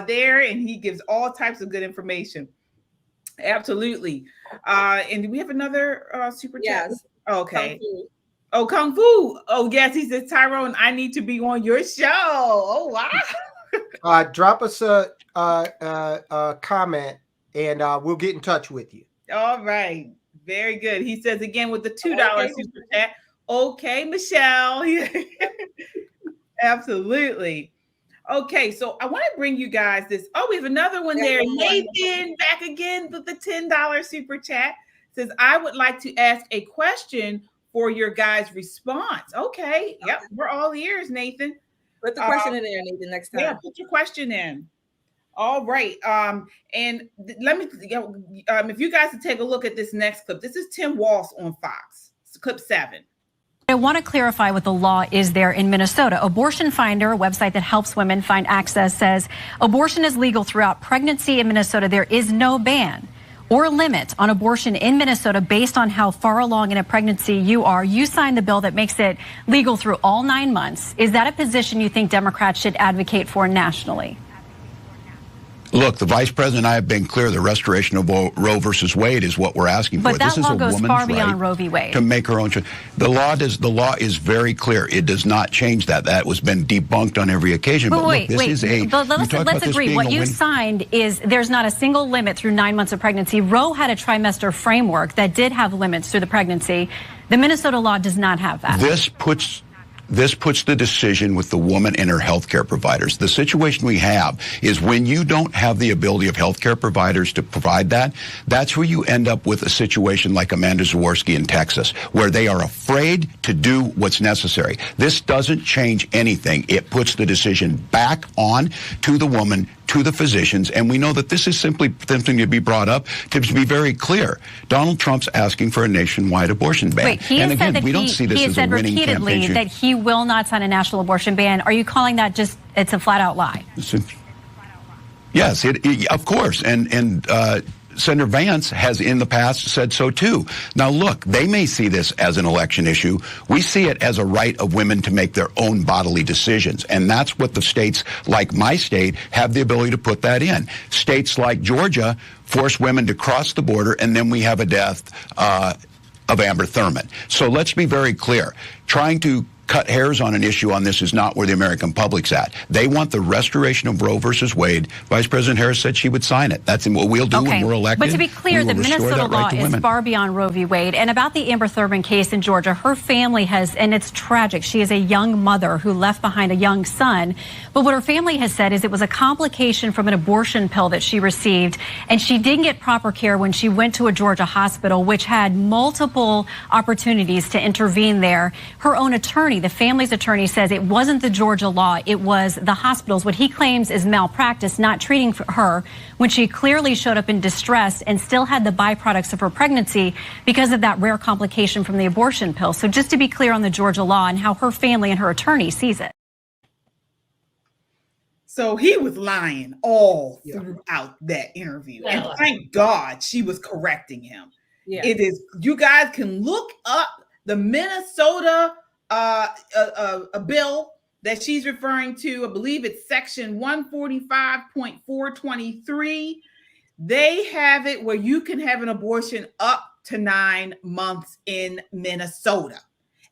there, and he gives all types of good information. Absolutely. And do we have another super chat? Yes. Okay. Kung Fu. Oh, yes. He says, Tyrone, I need to be on your show. Oh, wow. Drop us a comment, and we'll get in touch with you. All right. Very good. He says again with the $2 super chat. Okay, Michelle. Absolutely. Okay, so I want to bring you guys this. Oh, we have another one there. Nathan back again with the $10 super chat. Says, I would like to ask a question for your guys' response. Okay. Yep. We're all ears, Nathan. Put the question in there, Nathan, next time. Yeah, put your question in. All right. And let me, if you guys would take a look at this next clip. This is Tim Walz on Fox. It's clip 7. I want to clarify what the law is there in Minnesota. Abortion Finder, a website that helps women find access, says abortion is legal throughout pregnancy in Minnesota. There is no ban or limit on abortion in Minnesota based on how far along in a pregnancy you are. You signed the bill that makes it legal through all 9 months. Is that a position you think Democrats should advocate for nationally? Look, the vice president and I have been clear. The restoration of Roe versus Wade is what we're asking for. But that law goes far beyond Roe v. Wade. To make her own choice. The law is very clear. It does not change that. That was been debunked on every occasion. But wait. Let's agree. What you signed is there's not a single limit through 9 months of pregnancy. Roe had a trimester framework that did have limits through the pregnancy. The Minnesota law does not have that. This puts the decision with the woman and her healthcare providers. The situation we have is when you don't have the ability of healthcare providers to provide that, that's where you end up with a situation like Amanda Zaworski in Texas, where they are afraid to do what's necessary. This doesn't change anything. It puts the decision back on to the woman, to the physicians, and we know that this is simply something to be brought up to be very clear. Donald Trump's asking for a nationwide abortion ban. Wait, he has said that he has said repeatedly that he will not sign a national abortion ban. Are you calling that just, it's a flat out lie? Yes, of course, and Senator Vance has in the past said so too. Now look, they may see this as an election issue. We see it as a right of women to make their own bodily decisions. And that's what the states like my state have the ability to put that in. States like Georgia force women to cross the border, and then we have a death of Amber Thurman. So let's be very clear. Trying to cut hairs on an issue on this is not where the American public's at. They want the restoration of Roe versus Wade. Vice President Harris said she would sign it. That's what we'll do when we're elected. But to be clear, the Minnesota law is far beyond Roe v. Wade. And about the Amber Thurman case in Georgia, her family has, and it's tragic, she is a young mother who left behind a young son. But what her family has said is it was a complication from an abortion pill that she received, and she didn't get proper care when she went to a Georgia hospital, which had multiple opportunities to intervene there. Her own attorney, the family's attorney, says it wasn't the Georgia law, it was the hospitals. What he claims is malpractice, not treating her when she clearly showed up in distress and still had the byproducts of her pregnancy because of that rare complication from the abortion pill. So just to be clear on the Georgia law and how her family and her attorney sees it. So he was lying all throughout that interview. And thank God she was correcting him. Yeah. It is, you guys can look up the Minnesota a bill that she's referring to. I believe it's section 145.423. They have it where you can have an abortion up to 9 months in Minnesota.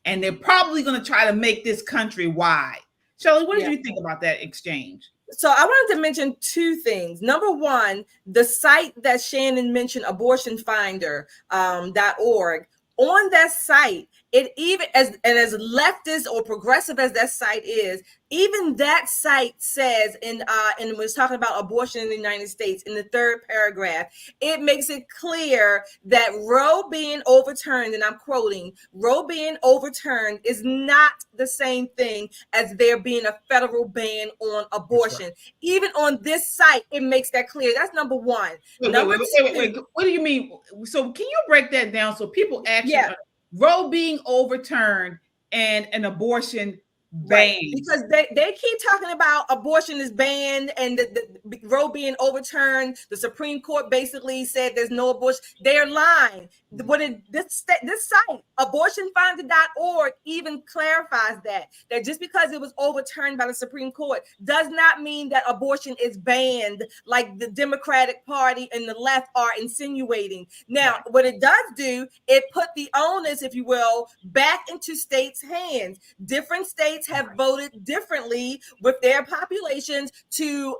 And they're probably going to try to make this countrywide. Shelley, what did you think about that exchange? So I wanted to mention two things. Number one, the site that Shannon mentioned, abortionfinder.org. On that site, it even as leftist or progressive as that site is, even that site says and when it's talking about abortion in the United States, in the 3rd paragraph, it makes it clear that Roe being overturned, and I'm quoting, Roe being overturned is not the same thing as there being a federal ban on abortion. Right. Even on this site, it makes that clear. That's number one. Wait. What do you mean? So can you break that down so people actually Roe being overturned and an abortion banned? Right. Because they keep talking about abortion is banned and the Roe being overturned. The Supreme Court basically said there's no abortion. They're lying. This site, abortionfinder.org, even clarifies that just because it was overturned by the Supreme Court does not mean that abortion is banned like the Democratic Party and the left are insinuating. Now, what it does do, it put the onus, if you will, back into states' hands. Different states have voted differently with their populations to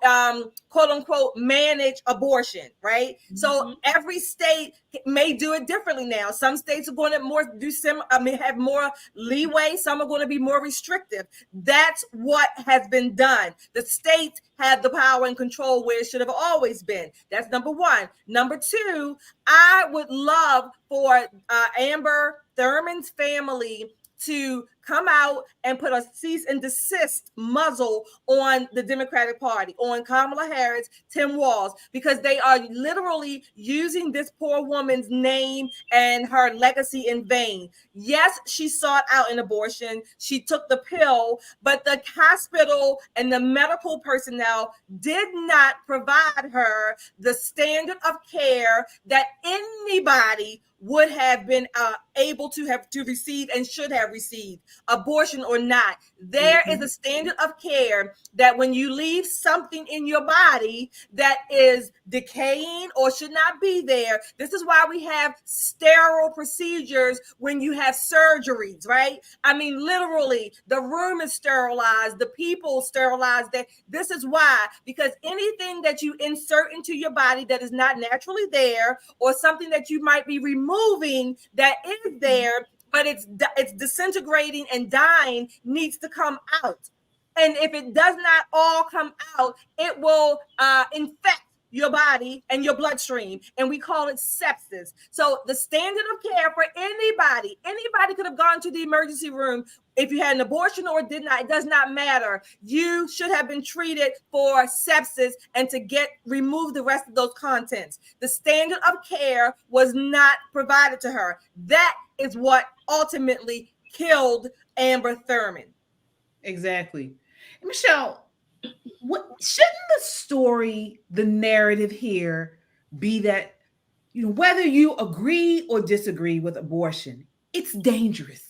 quote unquote manage abortion, right? Mm-hmm. So every state may do it differently now. Some states are going to have more leeway. Some are going to be more restrictive. That's what has been done. The states have the power and control where it should have always been. That's number one. Number two, I would love for Amber Thurman's family to come out and put a cease and desist muzzle on the Democratic Party, on Kamala Harris, Tim Walz, because they are literally using this poor woman's name and her legacy in vain. Yes, she sought out an abortion. She took the pill, but the hospital and the medical personnel did not provide her the standard of care that anybody would have been able to receive and should have received, abortion or not. There is a standard of care that when you leave something in your body that is decaying or should not be there, this is why we have sterile procedures when you have surgeries, right? I mean, literally, the room is sterilized, the people sterilized. This is why, because anything that you insert into your body that is not naturally there, or something that you might be removing that is there, but it's disintegrating and dying, needs to come out. And if it does not all come out, it will infect your body and your bloodstream, and we call it sepsis. So the standard of care for anybody could have gone to the emergency room. If you had an abortion or did not, it does not matter. You should have been treated for sepsis and to remove the rest of those contents. The standard of care was not provided to her. That is what ultimately killed Amber Thurman. Exactly. Michelle, shouldn't the story, the narrative here be that, whether you agree or disagree with abortion, it's dangerous.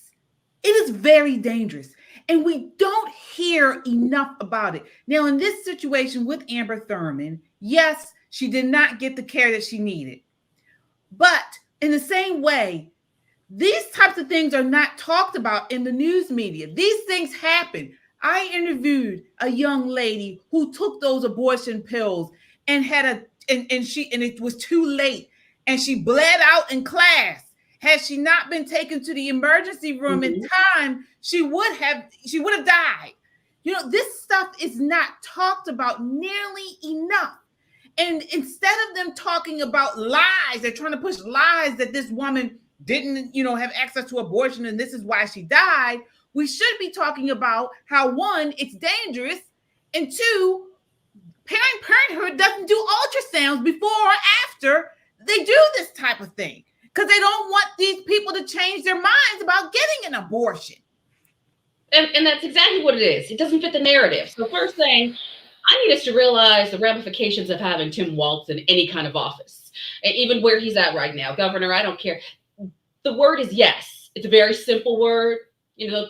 It is very dangerous. And we don't hear enough about it. Now, in this situation with Amber Thurman, yes, she did not get the care that she needed. But in the same way, these types of things are not talked about in the news media. These things happen. I interviewed a young lady who took those abortion pills and and it was too late, and she bled out in class. Had she not been taken to the emergency room in time, she would have died. This stuff is not talked about nearly enough. And instead of them talking about lies, they're trying to push lies that this woman didn't, have access to abortion and this is why she died. We should be talking about how, one, it's dangerous, and two, Planned Parenthood doesn't do ultrasounds before or after they do this type of thing, because they don't want these people to change their minds about getting an abortion. And that's exactly what it is. It doesn't fit the narrative. So first thing, I need us to realize the ramifications of having Tim Walz in any kind of office, and even where he's at right now, governor, I don't care. The word is yes. It's a very simple word.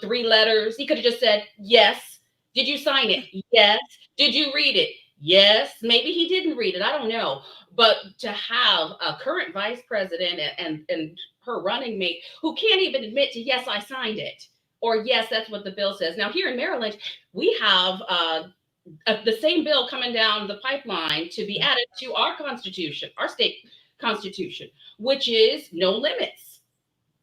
3 letters. He could have just said, yes. Did you sign it? Yes. Did you read it? Yes. Maybe he didn't read it. I don't know. But to have a current vice president and her running mate who can't even admit to, yes, I signed it, or yes, that's what the bill says. Now, here in Maryland, we have the same bill coming down the pipeline to be added to our constitution, our state constitution, which is no limits.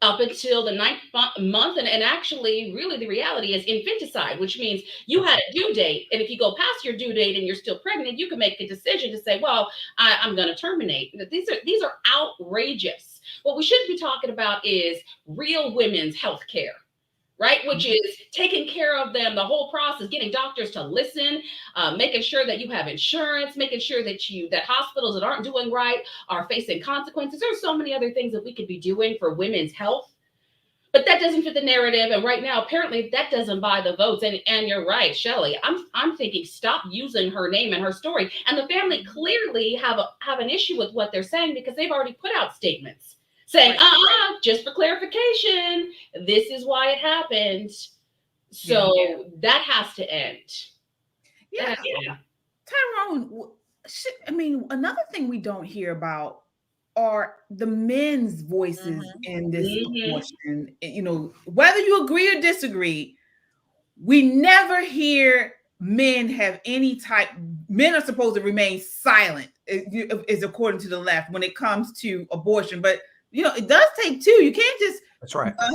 up until the 9th month. And actually, really, the reality is infanticide, which means you had a due date. And if you go past your due date and you're still pregnant, you can make a decision to say, well, I'm going to terminate. These are outrageous. What we should be talking about is real women's health care. Right, which is taking care of them, the whole process, getting doctors to listen, making sure that you have insurance, making sure that hospitals that aren't doing right are facing consequences. There's so many other things that we could be doing for women's health, but that doesn't fit the narrative. And right now, apparently, that doesn't buy the votes. And you're right, Shelley. I'm thinking, stop using her name and her story. And the family clearly have an issue with what they're saying because they've already put out statements saying, just for clarification, this is why it happened. So that has to end. Yeah. Tyrone, I mean, another thing we don't hear about are the men's voices in this abortion. You know, whether you agree or disagree, we never hear men have any type. Men are supposed to remain silent, is according to the left when it comes to abortion. But you know, it does take two. You can't just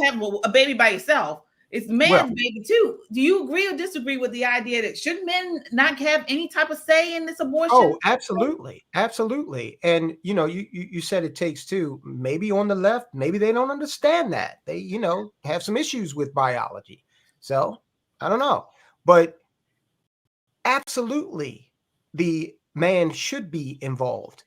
have a baby by yourself. It's the man's baby too. Do you agree or disagree with the idea that should men not have any type of say in this abortion? Oh, absolutely. Absolutely. And, you know, you said it takes two. Maybe on the left, maybe they don't understand that. They, you know, have some issues with biology. So I don't know. But absolutely, the man should be involved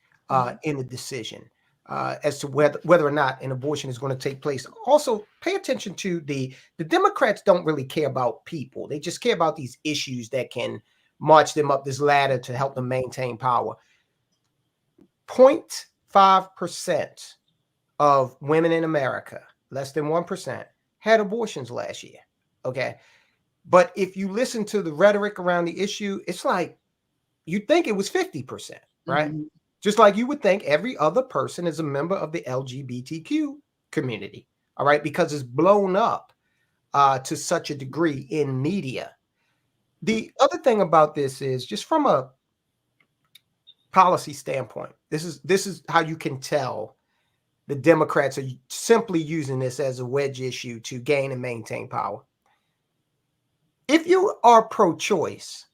in the decision. As to whether or not an abortion is going to take place. Also, pay attention to the Democrats don't really care about people. They just care about these issues that can march them up this ladder to help them maintain power. 0.5% of women in America, less than 1%, had abortions last year. Okay. But if you listen to the rhetoric around the issue, it's like you'd think it was 50%, right? Just like you would think every other person is a member of the LGBTQ community, all right, because it's blown up to such a degree in media. The other thing about this is just from a policy standpoint, this is how you can tell the Democrats are simply using this as a wedge issue to gain and maintain power. If you are pro-choice,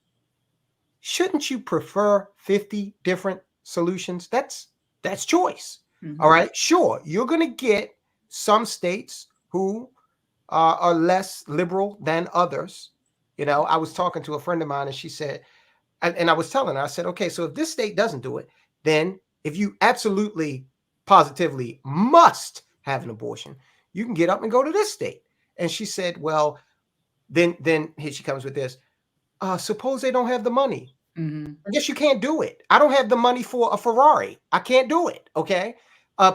shouldn't you prefer 50 different solutions? That's choice. All right. Sure, you're going to get some states who are less liberal than others. You know, I was talking to a friend of mine and she said, and I was telling her, I said, okay, so if this state doesn't do it, then if you absolutely positively must have an abortion, you can get up and go to this state. And she said, well, then here she comes with this. Suppose they don't have the money. I guess you can't do it. I don't have the money for a Ferrari. I can't do it. Okay.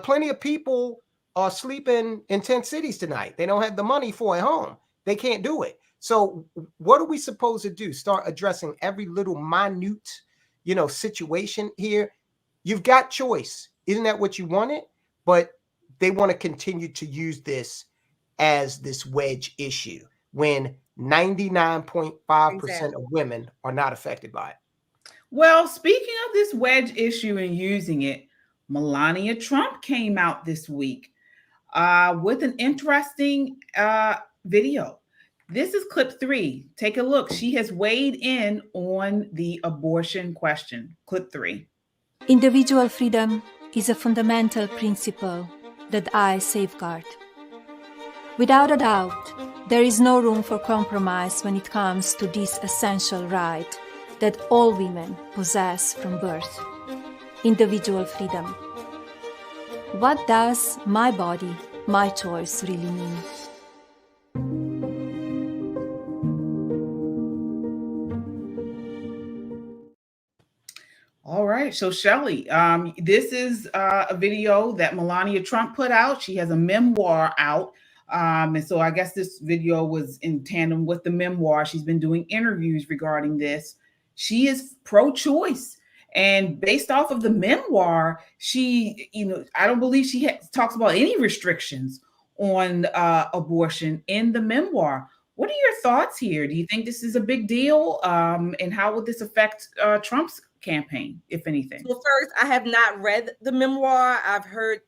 Plenty of people are sleeping in tent cities tonight. They don't have the money for a home. They can't do it. So what are we supposed to do? Start addressing every little minute, you know, situation here. You've got choice. Isn't that what you wanted? But they want to continue to use this as this wedge issue when 99.5% of women are not affected by it. Well, speaking of this wedge issue and using it, Melania Trump came out this week with an interesting video. This is clip 3. Take a look. She has weighed in on the abortion question. Clip 3. Individual freedom is a fundamental principle that I safeguard. Without a doubt, there is no room for compromise when it comes to this essential right that all women possess from birth, individual freedom. What does my body, my choice really mean? All right, so Shelley, this is a video that Melania Trump put out. She has a memoir out. And so I guess this video was in tandem with the memoir. She's been doing interviews regarding this. She is pro-choice, and based off of the memoir, she, you know, I don't believe she talks about any restrictions on abortion in the memoir. What are your thoughts here? Do you think this is a big deal? And how would this affect Trump's campaign, if anything? So first, I have not read the memoir. I've heard,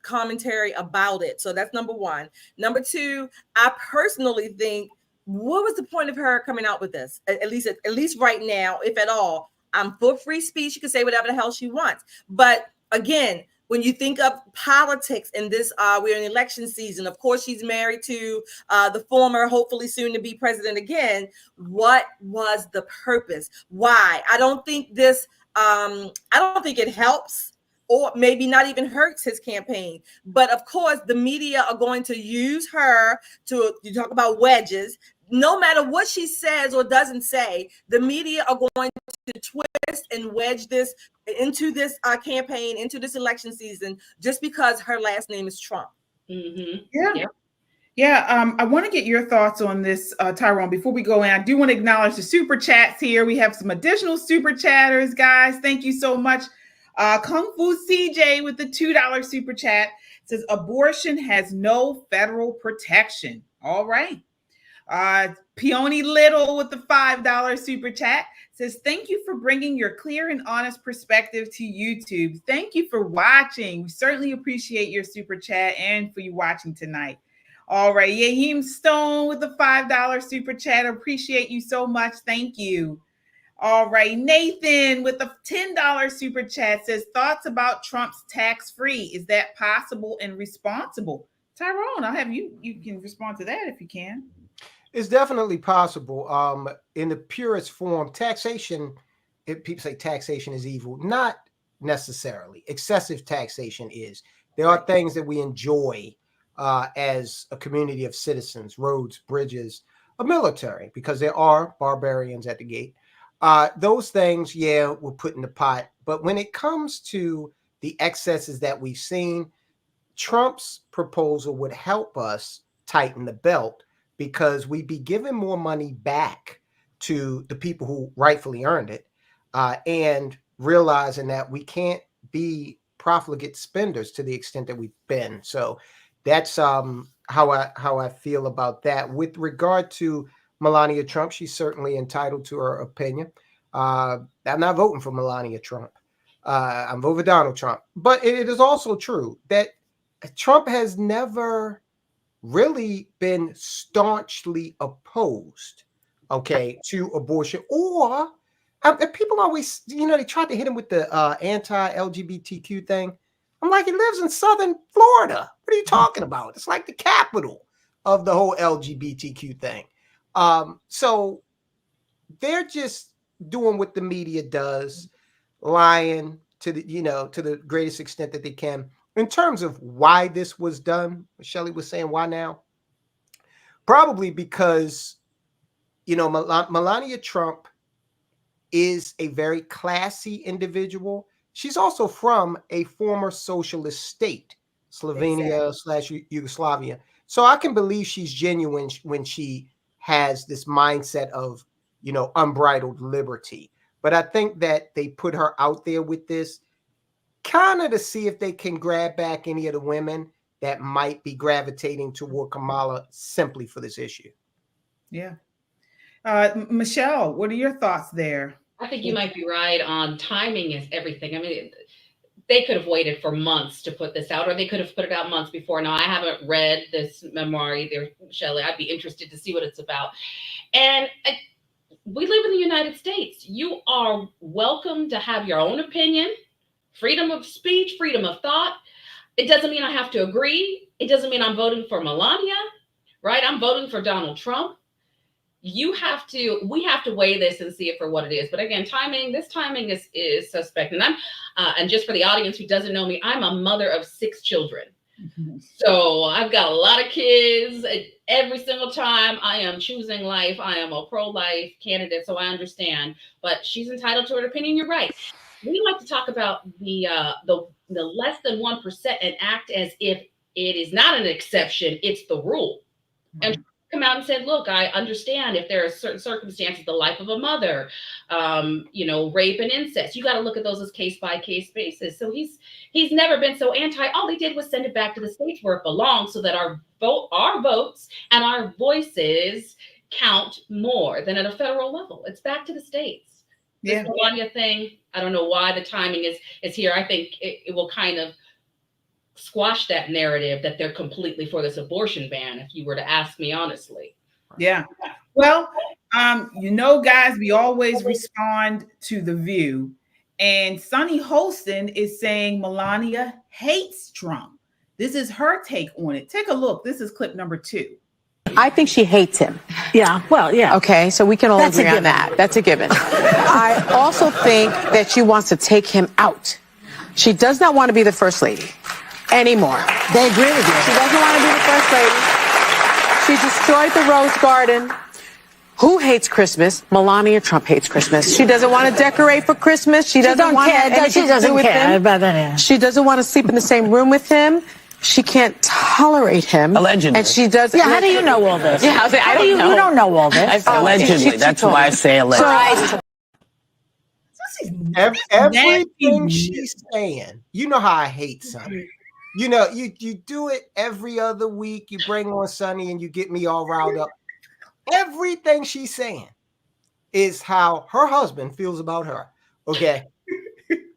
commentary about it. So that's number one. Number two, I personally think, what was the point of her coming out with this? At least right now, if at all. I'm for free speech. She can say whatever the hell she wants. But again, when you think of politics in this, we're in election season. Of course, she's married to the former, hopefully soon to be president again. What was the purpose? Why? I don't think this, I don't think it helps, or maybe not even hurts his campaign. But of course, the media are going to use her to, you talk about wedges. No matter what she says or doesn't say, the media are going to twist and wedge this into this campaign, into this election season, just because her last name is Trump. Mm-hmm. Yeah. I want to get your thoughts on this, Tyrone. Before we go in, I do want to acknowledge the super chats here. We have some additional super chatters, guys. Thank you so much. Kung Fu CJ with the $2 super chat says abortion has no federal protection. All right. Peony Little with the $5 super chat says, thank you for bringing your clear and honest perspective to YouTube. Thank you for watching. We certainly appreciate your super chat and for you watching tonight. All right. Yahim Stone with the $5 super chat. Appreciate you so much. Thank you. All right. Nathan with the $10 super chat says, thoughts about Trump's tax-free. Is that possible and responsible? Tyrone, I'll have you can respond to that if you can. It's definitely possible. In the purest form, taxation, if people say taxation is evil, not necessarily. Excessive taxation is. There are things that we enjoy as a community of citizens, roads, bridges, a military, because there are barbarians at the gate. Those things, we're put in the pot. But when it comes to the excesses that we've seen, Trump's proposal would help us tighten the belt, because we'd be giving more money back to the people who rightfully earned it, and realizing that we can't be profligate spenders to the extent that we've been. So that's how I feel about that. With regard to Melania Trump, she's certainly entitled to her opinion. I'm not voting for Melania Trump. I'm voting for Donald Trump. But it is also true that Trump has never really been staunchly opposed, to abortion. Or people always, they tried to hit him with the anti-LGBTQ thing. I'm like, he lives in Southern Florida. What are you talking about? It's like the capital of the whole LGBTQ thing. So they're just doing what the media does, lying to the greatest extent that they can. In terms of why this was done, Shelley was saying, why now? Probably because, Melania Trump is a very classy individual. She's also from a former socialist state, Slovenia / Yugoslavia. So I can believe she's genuine when she has this mindset of, unbridled liberty. But I think that they put her out there with this kind of to see if they can grab back any of the women that might be gravitating toward Kamala simply for this issue. Yeah. Michelle, what are your thoughts there? I think you might be right on timing is everything. I mean, they could have waited for months to put this out, or they could have put it out months before. Now, I haven't read this memoir either, Shelley. I'd be interested to see what it's about. And we live in the United States. You are welcome to have your own opinion. Freedom of speech, freedom of thought. It doesn't mean I have to agree. It doesn't mean I'm voting for Melania, right? I'm voting for Donald Trump. We have to weigh this and see it for what it is. But again, this timing is suspect. And and just for the audience who doesn't know me, I'm a mother of 6 children. Mm-hmm. So I've got a lot of kids. Every single time I am choosing life, I am a pro-life candidate. So I understand, but she's entitled to her opinion. You're right. We like to talk about the less than 1% and act as if it is not an exception, it's the rule. Mm-hmm. And come out and said, look, I understand if there are certain circumstances, the life of a mother, rape and incest. You got to look at those as case by case basis. So he's never been so anti. All they did was send it back to the states where it belongs, so that our votes and our voices count more than at a federal level. It's back to the states. Yeah. This Melania thing, I don't know why the timing is here. I think it will kind of squash that narrative that they're completely for this abortion ban, if you were to ask me honestly. Yeah. Well, guys, we always respond to The View. And Sunny Holston is saying Melania hates Trump. This is her take on it. Take a look. This is clip number 2. I think she hates him. Yeah, well, yeah. Okay, so we can all agree on that. That's a given. I also think that she wants to take him out. She does not want to be the first lady anymore. They agree with you. She doesn't want to be the first lady. She destroyed the Rose Garden. Who hates Christmas? Melania Trump hates Christmas. She doesn't want to decorate for Christmas. She doesn't want to have anything to do with him. She doesn't want to sleep in the same room with him. She can't tolerate him. Allegedly. And she does. Yeah, how do you know all this? Yeah, I don't know. You don't know all this. Allegedly. That's why I say allegedly. Everything she's saying, you know how I hate Sunny. You know, you do it every other week. You bring on Sunny and you get me all riled up. Everything she's saying is how her husband feels about her. Okay.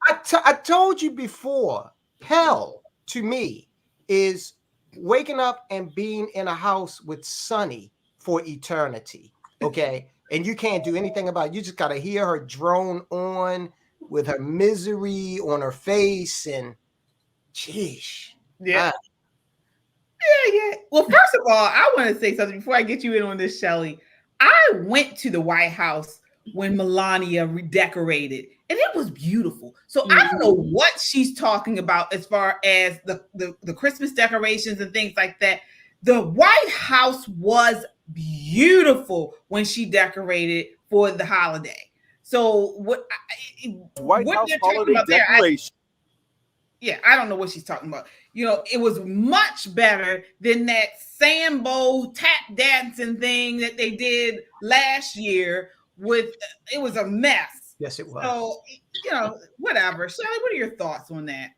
I told you before, hell to me is waking up and being in a house with Sunny for eternity. Okay. And you can't do anything about it. You just got to hear her drone on with her misery on her face. And sheesh. Yeah. Yeah. Well, first of all, I want to say something before I get you in on this, Shelley. I went to the White House when Melania redecorated, and it was beautiful. So I don't know what she's talking about as far as the Christmas decorations and things like that. The White House was beautiful when she decorated for the holiday. So what they're talking about there, I don't know what she's talking about. You know, it was much better than that Sambo tap dancing thing that they did last year. It was a mess. Yes, it was. So, whatever. Shelley, what are your thoughts on that?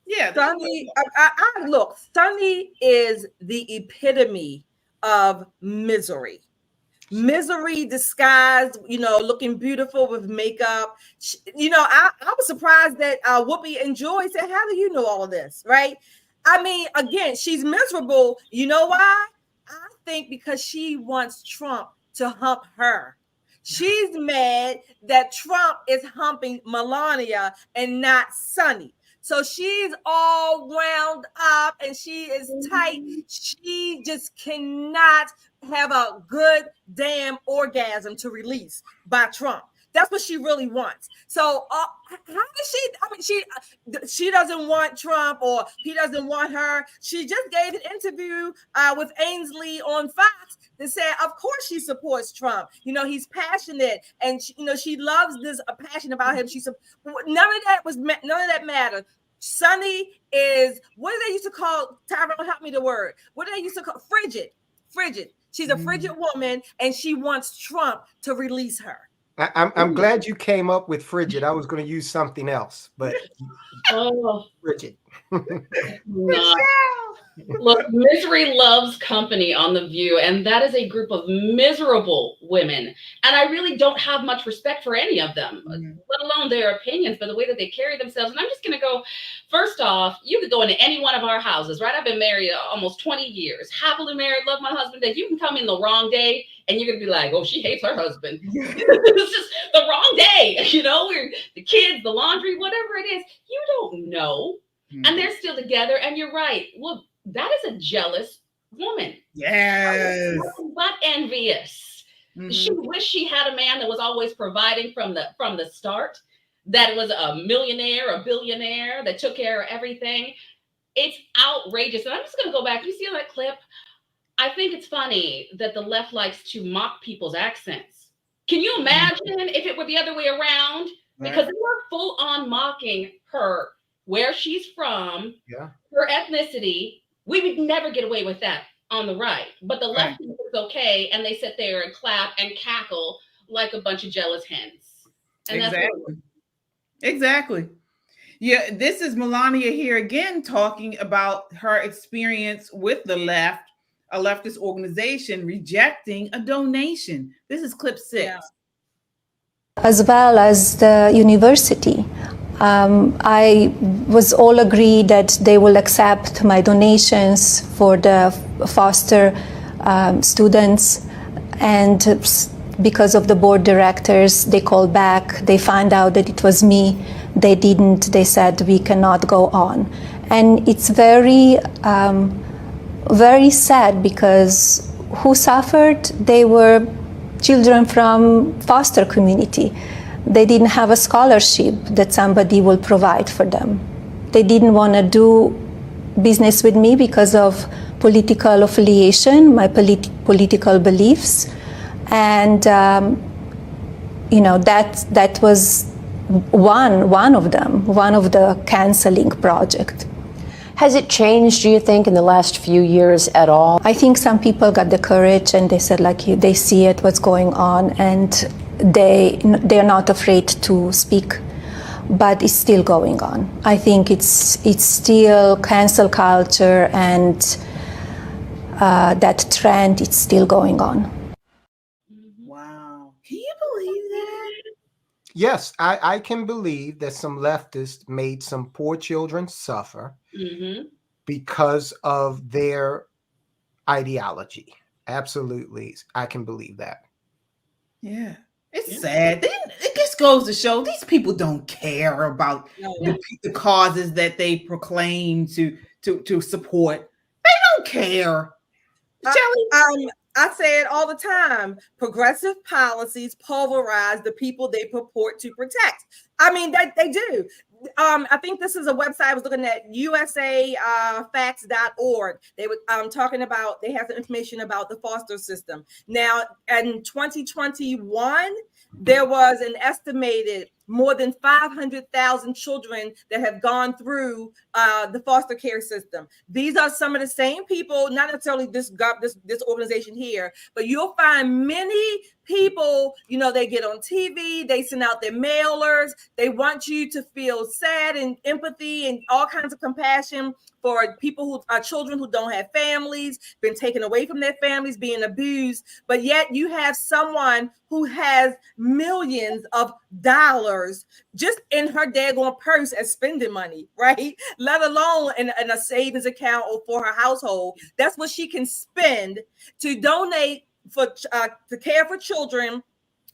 Yeah, Sunny. Look, Sunny is the epitome of misery. Misery disguised, looking beautiful with makeup. I was surprised that Whoopi and Joy said, how do you know all of this, right? I mean, again, she's miserable. You know why? I think because she wants Trump to hump her. She's mad that Trump is humping Melania and not Sunny. So she's all wound up and she is tight. She just cannot have a good damn orgasm to release by Trump. That's what she really wants. So how does she? I mean, she doesn't want Trump, or he doesn't want her. She just gave an interview with Ainsley on Fox that said, of course, she supports Trump. He's passionate, and she loves this passion about him. None of that mattered. Sunny is, what do they used to call, Tyrone, help me the word. What do they used to call? Frigid. She's a frigid woman, and she wants Trump to release her. I'm glad you came up with frigid. I was going to use something else, but frigid. Look, misery loves company on The View, and that is a group of miserable women. And I really don't have much respect for any of them, let alone their opinions, but the way that they carry themselves. And I'm just going to go, first off, you could go into any one of our houses, right? I've been married almost 20 years, happily married, love my husband. That you can come in the wrong day and you're going to be like, oh, she hates her husband. It's just the wrong day, where the kids, the laundry, whatever it is, you don't know. And they're still together. And you're right. Well, that is a jealous woman. Yes. But envious. She wished she had a man that was always providing from the start, that was a millionaire, a billionaire, that took care of everything. It's outrageous. And I'm just going to go back. You see that clip? I think it's funny that the left likes to mock people's accents. Can you imagine if it were the other way around? Because they were full on mocking her, where she's from, her ethnicity. We would never get away with that on the right. But the left thinks it's okay, and they sit there and clap and cackle like a bunch of jealous hens. And Exactly. Yeah, this is Melania here again talking about her experience with the left, a leftist organization rejecting a donation. This is clip 6. as well as the university. I was all agreed that they will accept my donations for the foster students, and because of the board directors, they called back, they found out that it was me, they didn't, they said we cannot go on. And it's very, very sad, because who suffered? They were children from foster community. They didn't have a scholarship that somebody will provide for them. They didn't want to do business with me because of political affiliation, my political beliefs. And, you know, that was one of them, one of the canceling project. Has it changed, do you think, in the last few years at all? I think some people got the courage and they said, like, they see it, what's going on, and they're not afraid to speak, but it's still going on. I think it's still cancel culture, and that trend, it's still going on. Wow. Can you believe that? Yes, I can believe that some leftists made some poor children suffer because of their ideology. Absolutely. I can believe that. Yeah. It's sad. It just goes to show these people don't care about the causes that they proclaim to support. They don't care. I say it all the time. Progressive policies pulverize the people they purport to protect. I mean, they do. I think this is a website I was looking at, usafacts.org. They were talking about, they have some information about the foster system. Now, in 2021, there was an estimated more than 500,000 children that have gone through the foster care system. These are some of the same people, not necessarily this organization here, but you'll find many people, you know, they get on TV, they send out their mailers, they want you to feel sad and empathy and all kinds of compassion for people who are children who don't have families, been taken away from their families, being abused, but yet you have someone who has millions of dollars just in her daggone purse as spending money, right? Let alone in a savings account or for her household. That's what she can spend to donate for to care for children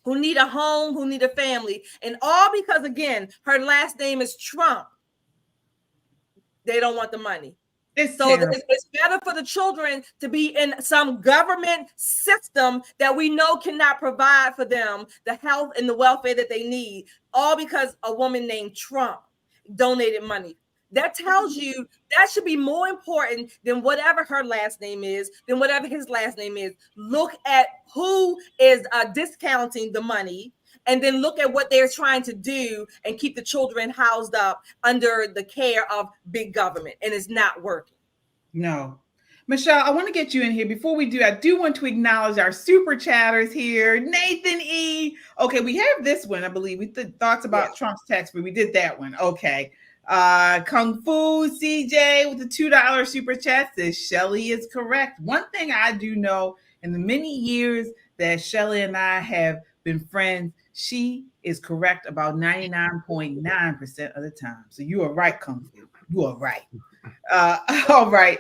who need a home, who need a family, and all because, again, her last name is Trump. They don't want the money. It's better for the children to be in some government system that we know cannot provide for them the health and the welfare that they need, all because a woman named Trump donated money. That tells you that should be more important than whatever her last name is, than whatever his last name is. Look at who is discounting the money, and then look at what they're trying to do and keep the children housed up under the care of big government, and it's not working. No. Michelle, I want to get you in here. Before we do, I do want to acknowledge our super chatters here. Nathan E. Okay, we have this one, I believe. We did thoughts about Trump's text, but we did that one. Okay. Kung Fu CJ with the $2 super chat says Shelly is correct. One thing I do know, in the many years that Shelly and I have been friends, she is correct about 99.9% of the time. So you are right, Kung Fu. You are right. All right.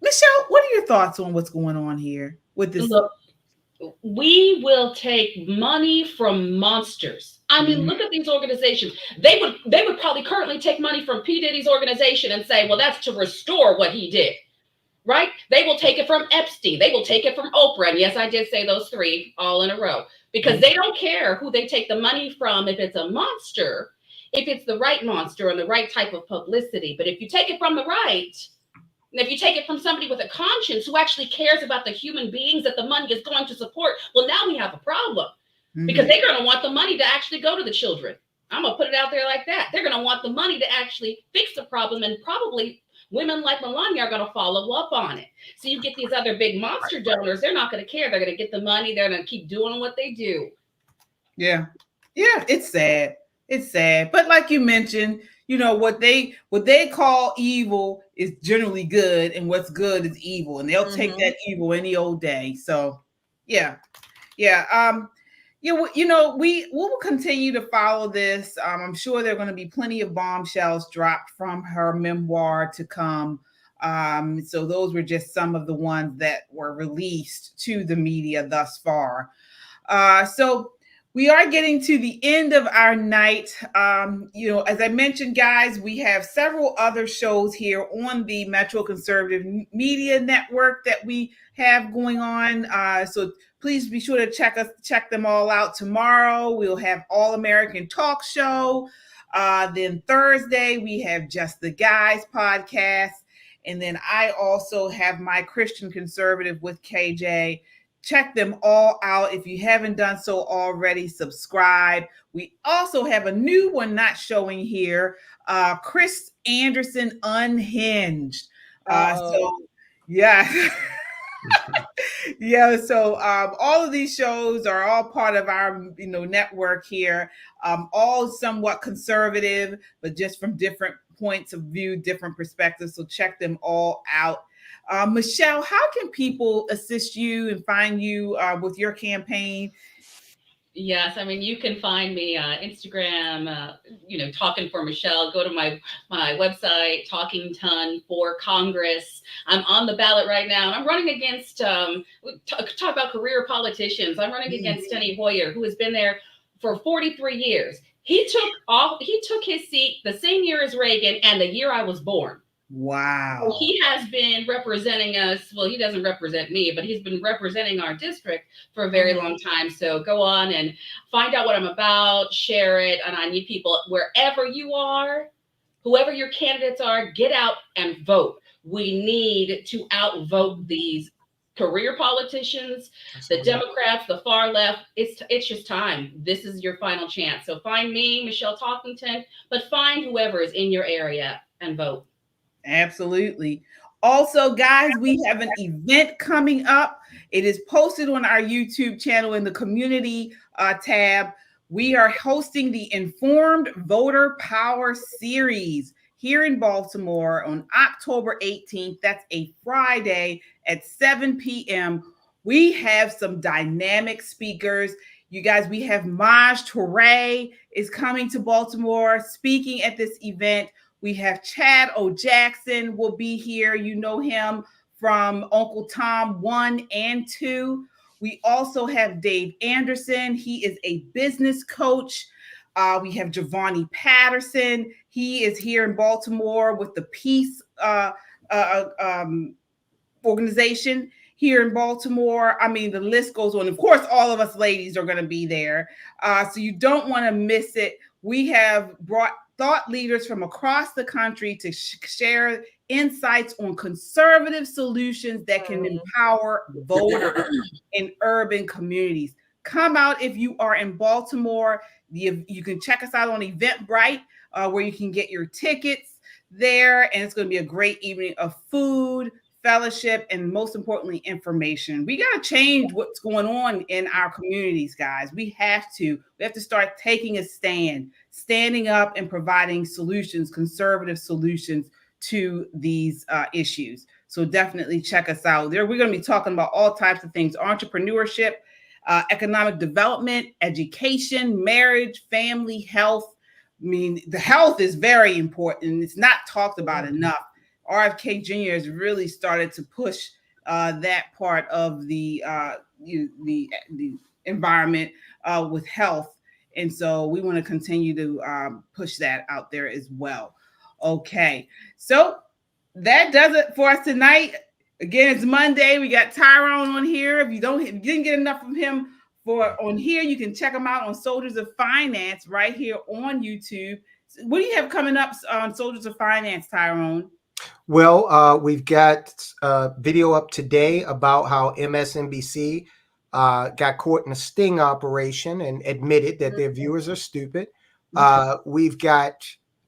Michelle, what are your thoughts on what's going on here with this? Look, we will take money from monsters. I mean, look at these organizations. They would probably currently take money from P. Diddy's organization and say, well, that's to restore what he did, right? They will take it from Epstein. They will take it from Oprah. And yes, I did say those three all in a row, because they don't care who they take the money from if it's a monster, if it's the right monster and the right type of publicity. But if you take it from the right, and if you take it from somebody with a conscience who actually cares about the human beings that the money is going to support, well, now we have a problem. Because they're going to want the money to actually go to the children. I'm going to put it out there like that. They're going to want the money to actually fix the problem, and probably women like Melania are going to follow up on it. So you get these other big monster donors, they're not going to care. They're going to get the money. They're going to keep doing what they do. Yeah. Yeah, it's sad. It's sad. But like you mentioned, you know, what they call evil is generally good, and what's good is evil. And they'll take that evil any old day. So, yeah. Yeah. We will continue to follow this. I'm sure there are going to be plenty of bombshells dropped from her memoir to come. So those were just some of the ones that were released to the media thus far. So we are getting to the end of our night. As I mentioned, guys, we have several other shows here on the Metro Conservative Media Network that we have going on. So please be sure to check them all out tomorrow. We'll have All American Talk Show. Then Thursday, we have Just the Guys podcast. And then I also have my Christian Conservative with KJ. Check them all out. If you haven't done so already, subscribe. We also have a new one not showing here, Chris Anderson Unhinged. So all of these shows are all part of our network here, all somewhat conservative, but just from different points of view, different perspectives. So check them all out. Michelle, how can people assist you and find you with your campaign? Yes, I mean, you can find me Instagram, Talking for Michelle. Go to my website, Talking Ton for Congress. I'm on the ballot right now, and I'm running against, talk about career politicians. I'm running against Steny Hoyer, who has been there for 43 years. He took his seat the same year as Reagan and the year I was born. Wow. So he has been representing us. Well, he doesn't represent me, but he's been representing our district for a very long time. So go on and find out what I'm about, share it. And I need people wherever you are, whoever your candidates are, get out and vote. We need to outvote these career politicians, the Democrats, the far left. It's just time. This is your final chance. So find me, Michelle Talkington, but find whoever is in your area and vote. Absolutely. Also, guys, we have an event coming up. It is posted on our YouTube channel in the community tab. We are hosting the Informed Voter Power Series here in Baltimore on October 18th. That's a Friday at 7 p.m. We have some dynamic speakers. You guys, we have Maj Touré is coming to Baltimore speaking at this event. We have Chad O. Jackson will be here. You know him from Uncle Tom 1 and 2. We also have Dave Anderson. He is a business coach. We have Giovanni Patterson. He is here in Baltimore with the Peace organization here in Baltimore. I mean, the list goes on. Of course, all of us ladies are going to be there. So you don't want to miss it. We have brought thought leaders from across the country to share insights on conservative solutions that can empower voters in urban communities. Come out if you are in Baltimore. You can check us out on Eventbrite, where you can get your tickets there. And it's going to be a great evening of food, fellowship, and most importantly, information. We got to change what's going on in our communities, guys. We have to start taking a standing up and providing solutions, conservative solutions to these issues. So definitely check us out there. We're going to be talking about all types of things: entrepreneurship, economic development, education, marriage, family, health. I mean, the health is very important. It's not talked about enough. RFK Jr. has really started to push that part of the environment with health. And so we want to continue to push that out there as well. Okay, so that does it for us tonight. Again, it's Monday. We got Tyrone on here. If you didn't get enough of him on here, you can check him out on Soldiers of Finance right here on YouTube. What do you have coming up on Soldiers of Finance, Tyrone? Well, we've got a video up today about how MSNBC got caught in a sting operation and admitted that their viewers are stupid. We've got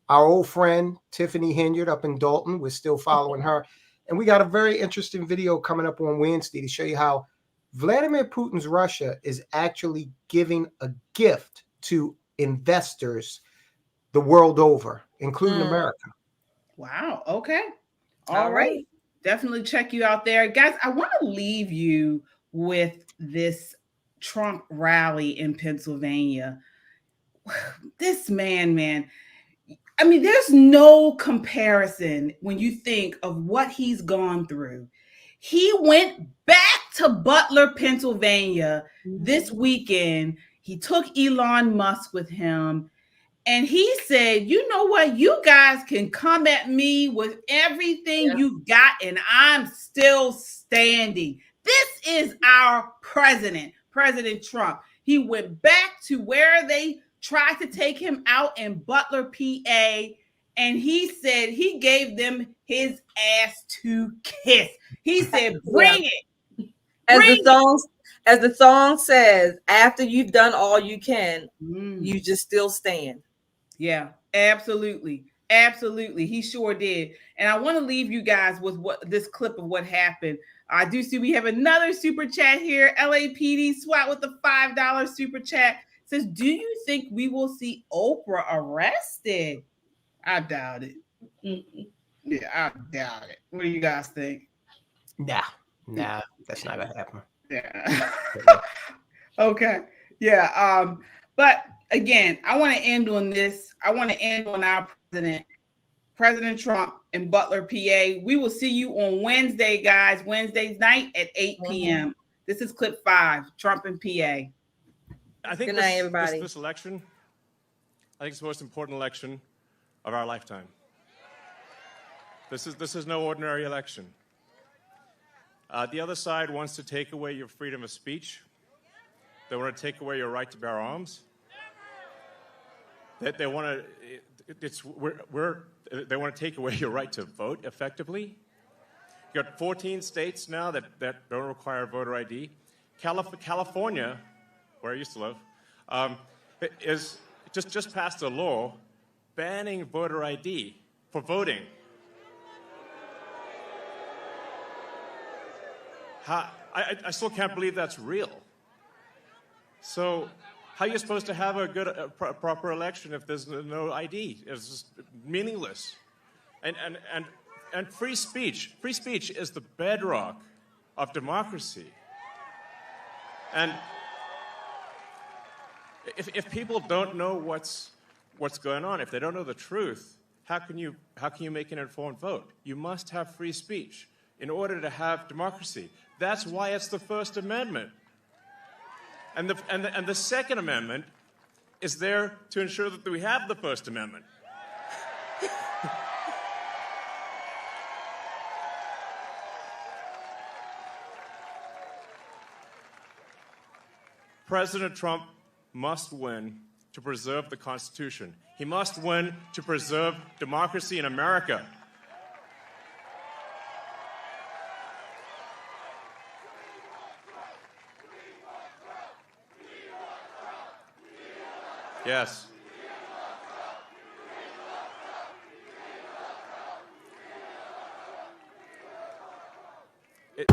our old friend Tiffany Henyard up in Dalton. We're still following her. And we got a very interesting video coming up on Wednesday to show you how Vladimir Putin's Russia is actually giving a gift to investors the world over, including America. Wow. Okay. All right. Definitely check you out there. Guys, I want to leave you with this Trump rally in Pennsylvania. This man, I mean, there's no comparison when you think of what he's gone through. He went back to Butler, Pennsylvania this weekend. He took Elon Musk with him. And he said, you know what? You guys can come at me with everything you got, and I'm still standing. This is our president, President Trump. He went back to where they tried to take him out in Butler, PA, and he said he gave them his ass to kiss. He said, bring it. As the song says, after you've done all you can, you just still stand. Yeah, absolutely. Absolutely. He sure did. And I want to leave you guys with this clip of what happened. I do see we have another super chat here. LAPD SWAT with the $5 super chat says, do you think we will see Oprah arrested? I doubt it. Yeah, I doubt it. What do you guys think? Nah, that's not gonna happen. Yeah. Okay. Yeah. But again, I want to end on this. I want to end on our president, President Trump in Butler, PA. We will see you on Wednesday, guys. Wednesday night at 8 p.m. This is clip 5, Trump in PA. I think Good night, everybody. This election, I think it's the most important election of our lifetime. This is no ordinary election. The other side wants to take away your freedom of speech. They want to take away your right to bear arms. They want to take away your right to vote effectively. You got 14 states now that don't require voter ID. California, where I used to live, is just passed a law banning voter ID for voting. I still can't believe that's real. So how are you supposed to have a proper election if there's no ID? It's just meaningless. And free speech is the bedrock of democracy. And if people don't know what's going on, if they don't know the truth, how can you make an informed vote? You must have free speech in order to have democracy. That's why it's the First Amendment. And the Second Amendment is there to ensure that we have the First Amendment. President Trump must win to preserve the Constitution. He must win to preserve democracy in America. Yes. It